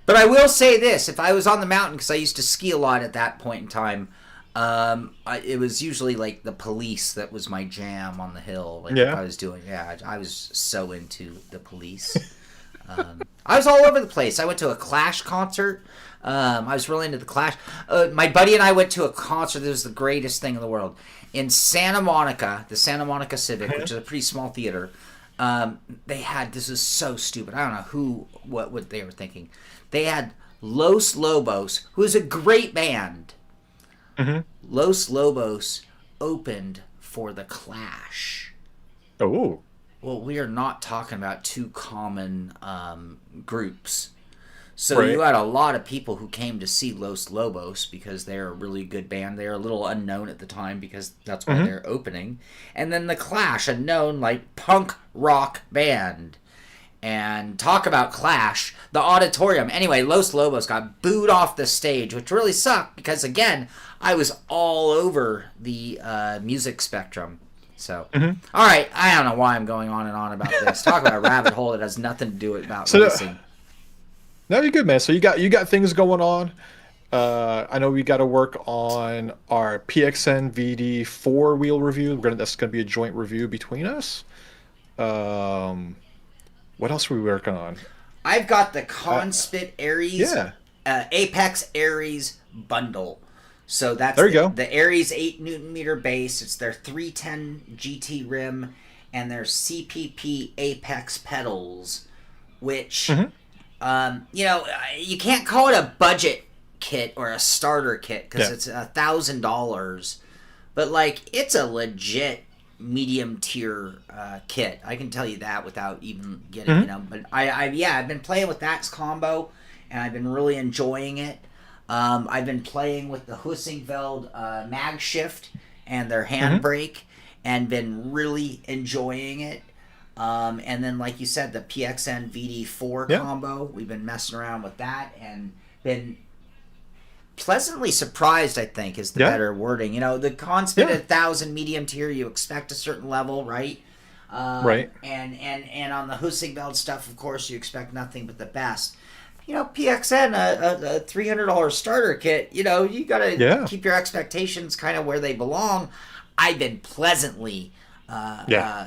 But I will say this. If I was on the mountain, because I used to ski a lot at that point in time, it was usually like the Police that was my jam on the hill. Like if I was doing, I was so into the Police. I was all over the place. I went to a Clash concert. I was really into the Clash. My buddy and I went to a concert that was the greatest thing in the world. In Santa Monica, the Santa Monica Civic, which is a pretty small theater, they had, this is so stupid. I don't know what they were thinking. They had Los Lobos, who is a great band. Mm-hmm. Los Lobos opened for the Clash. Oh. Well, we are not talking about two common groups. So you had a lot of people who came to see Los Lobos because they're a really good band. They're a little unknown at the time because that's why they're opening. And then the Clash, a known like punk rock band. And talk about Clash, the auditorium. Anyway, Los Lobos got booed off the stage, which really sucked because, again, I was all over the music spectrum. So, all right, I don't know why I'm going on and on about this. Talk about a rabbit hole that has nothing to do about racing. No, you're good, man. So you got things going on. I know we got to work on our PXN VD 4-wheel review. That's gonna be a joint review between us. What else are we working on? I've got the Conspit Aries, Apex Aries bundle. So that's the Aries 8 Nm base. It's their 310 GT rim and their CPP Apex pedals, which, you can't call it a budget kit or a starter kit because it's $1,000, but like it's a legit medium tier kit. I can tell you that without even getting but I've been playing with that combo and I've been really enjoying it. I've been playing with the Hussingfeld mag shift and their handbrake and been really enjoying it. And then like you said, the PXN VD4 combo, we've been messing around with that and been pleasantly surprised, I think, is the better wording. The Conspit 1,000 medium tier, you expect a certain level, right? Right. And on the Hussingfeld stuff, of course, you expect nothing but the best. PXN, a $300 starter kit, you got to keep your expectations kind of where they belong. I've been pleasantly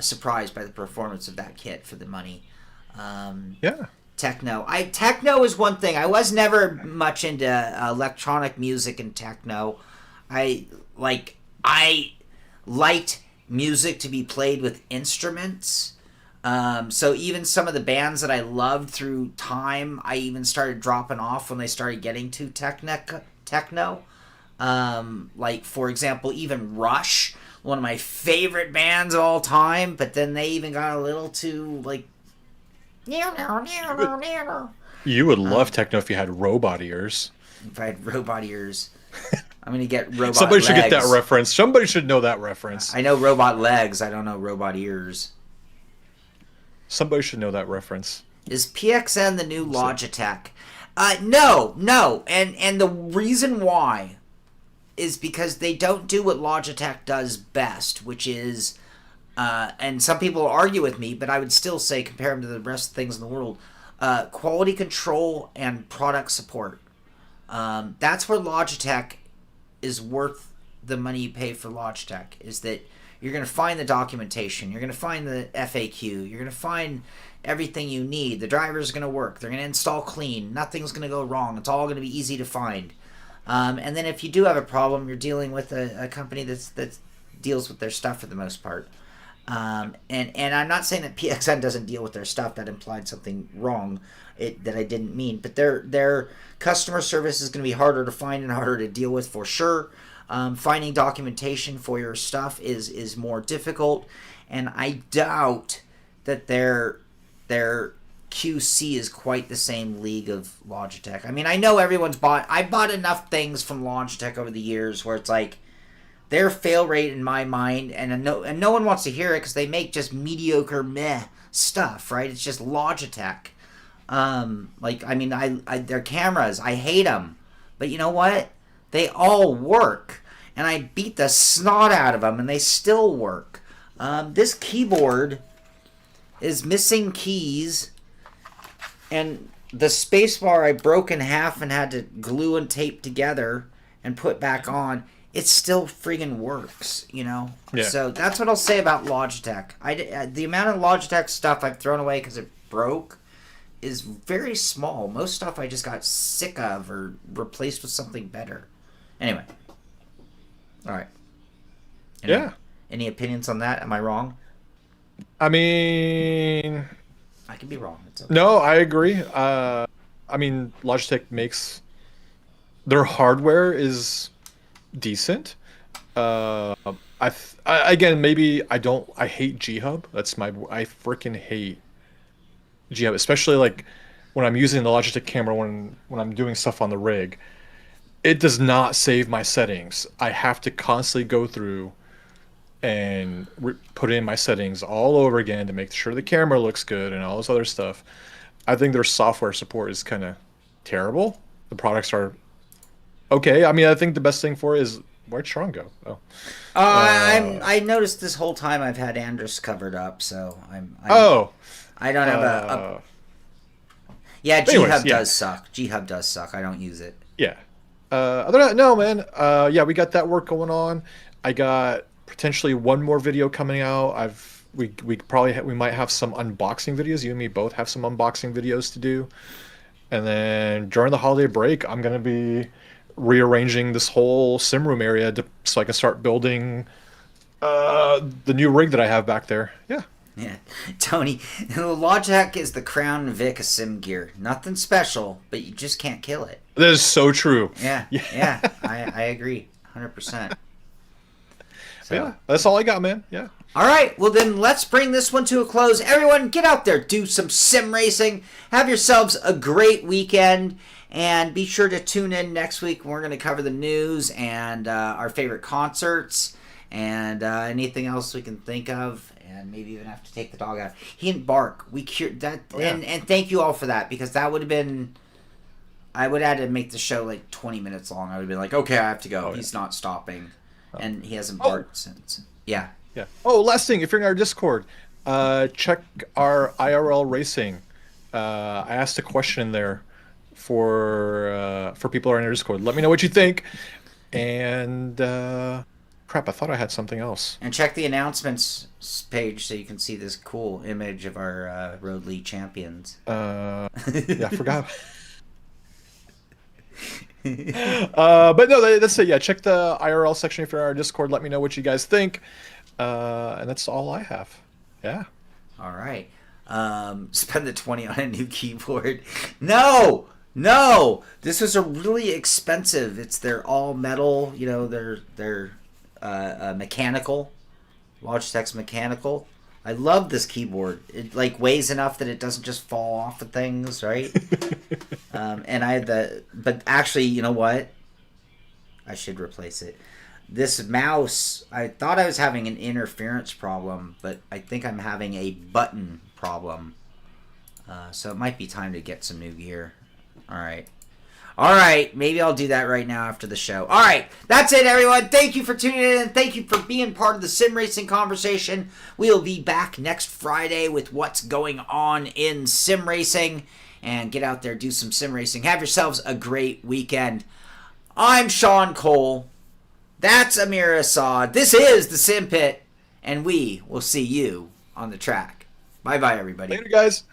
surprised by the performance of that kit for the money. Techno. Techno is one thing. I was never much into electronic music and techno. I liked music to be played with instruments. So even some of the bands that I loved through time, I even started dropping off when they started getting to techno. Like, for example, even Rush, one of my favorite bands of all time, but then they even got a little too, like, You would love techno if you had robot ears. If I had robot ears, I'm gonna get robot Somebody legs. should get that reference. Somebody should know that reference. I know robot legs. I don't know robot ears. Somebody should know that reference. Is PXN the new Logitech? No. And the reason why is because they don't do what Logitech does best, which is, and some people argue with me, but I would still say compare them to the rest of the things in the world, quality control and product support. That's where Logitech is worth the money you pay for Logitech, is that you're going to find the documentation, you're going to find the FAQ, you're going to find everything you need. The driver's going to work, they're going to install clean, nothing's going to go wrong, it's all going to be easy to find. And then if you do have a problem, you're dealing with a company that deals with their stuff for the most part. And I'm not saying that PXN doesn't deal with their stuff. That implied something wrong that I didn't mean. But their customer service is going to be harder to find and harder to deal with for sure. Finding documentation for your stuff is more difficult. And I doubt that their QC is quite the same league of Logitech. I mean, I know I bought enough things from Logitech over the years where it's like, their fail rate in my mind, and no one wants to hear it because they make just mediocre meh stuff, right? It's just Logitech. Their cameras, I hate them, but you know what? They all work, and I beat the snot out of them, and they still work. This keyboard is missing keys, and the spacebar I broke in half and had to glue and tape together and put back on. It still friggin' works, you know? Yeah. So that's what I'll say about Logitech. The amount of Logitech stuff I've thrown away because it broke is very small. Most stuff I just got sick of or replaced with something better. Anyway. All right. Any opinions on that? Am I wrong? I mean... I could be wrong. It's okay. No, I agree. Logitech makes... Their hardware is... decent. Again, maybe I hate G-Hub. I freaking hate G-Hub, especially like when I'm using the Logitech camera when I'm doing stuff on the rig. It does not save my settings. I have to constantly go through and put in my settings all over again to make sure the camera looks good and all this other stuff. I think their software support is kind of terrible. The products are okay. I mean, I think the best thing for it is, where'd Shaun go? Oh, I noticed this whole time I've had Andrus covered up, so I don't have a yeah. G-Hub does suck. G-Hub does suck. I don't use it. Yeah. Other than that, no, man. Yeah, we got that work going on. I got potentially one more video coming out. We might have some unboxing videos. You and me both have some unboxing videos to do. And then during the holiday break, I'm gonna be rearranging this whole sim room area so I can start building the new rig that I have back there. Yeah, Tony, Logitech is the Crown Vic of sim gear. Nothing special, but you just can't kill it. That is so true. Yeah. I agree 100%. So. Yeah, that's all I got, man. Yeah. All right, well then let's bring this one to a close. Everyone, get out there, do some sim racing. Have yourselves a great weekend. And be sure to tune in next week. We're going to cover the news and our favorite concerts and anything else we can think of. And maybe even have to take the dog out. He didn't bark. We cured that. Oh, yeah. And thank you all for that, because that would have been... I would have had to make the show like 20 minutes long. I would have been like, okay, I have to go. He's not stopping. And he hasn't barked since. Yeah. Oh, last thing. If you're in our Discord, check our IRL racing. I asked a question there for people who are in our Discord. Let me know what you think. And crap, I thought I had something else. And check the announcements page so you can see this cool image of our Road League champions. Yeah, I forgot. But no, that's it. Yeah, check the IRL section if you're in our Discord. Let me know what you guys think. And that's all I have. Yeah. All right. Spend the 20 on a new keyboard. No. This was a really expensive. They're all metal. They're mechanical. Logitech's mechanical. I love this keyboard. It like weighs enough that it doesn't just fall off of things, right? And I had but actually, you know what? I should replace it. This mouse, I thought I was having an interference problem, but I think I'm having a button problem. So it might be time to get some new gear. All right. All right, maybe I'll do that right now after the show. All right, that's it, everyone. Thank you for tuning in. Thank you for being part of the sim racing conversation. We'll be back next Friday with what's going on in sim racing. And get out there, do some sim racing. Have yourselves a great weekend. I'm Sean Cole. That's Ameer Assad. This is the Simpit. And we will see you on the track. Bye-bye, everybody. Later, guys.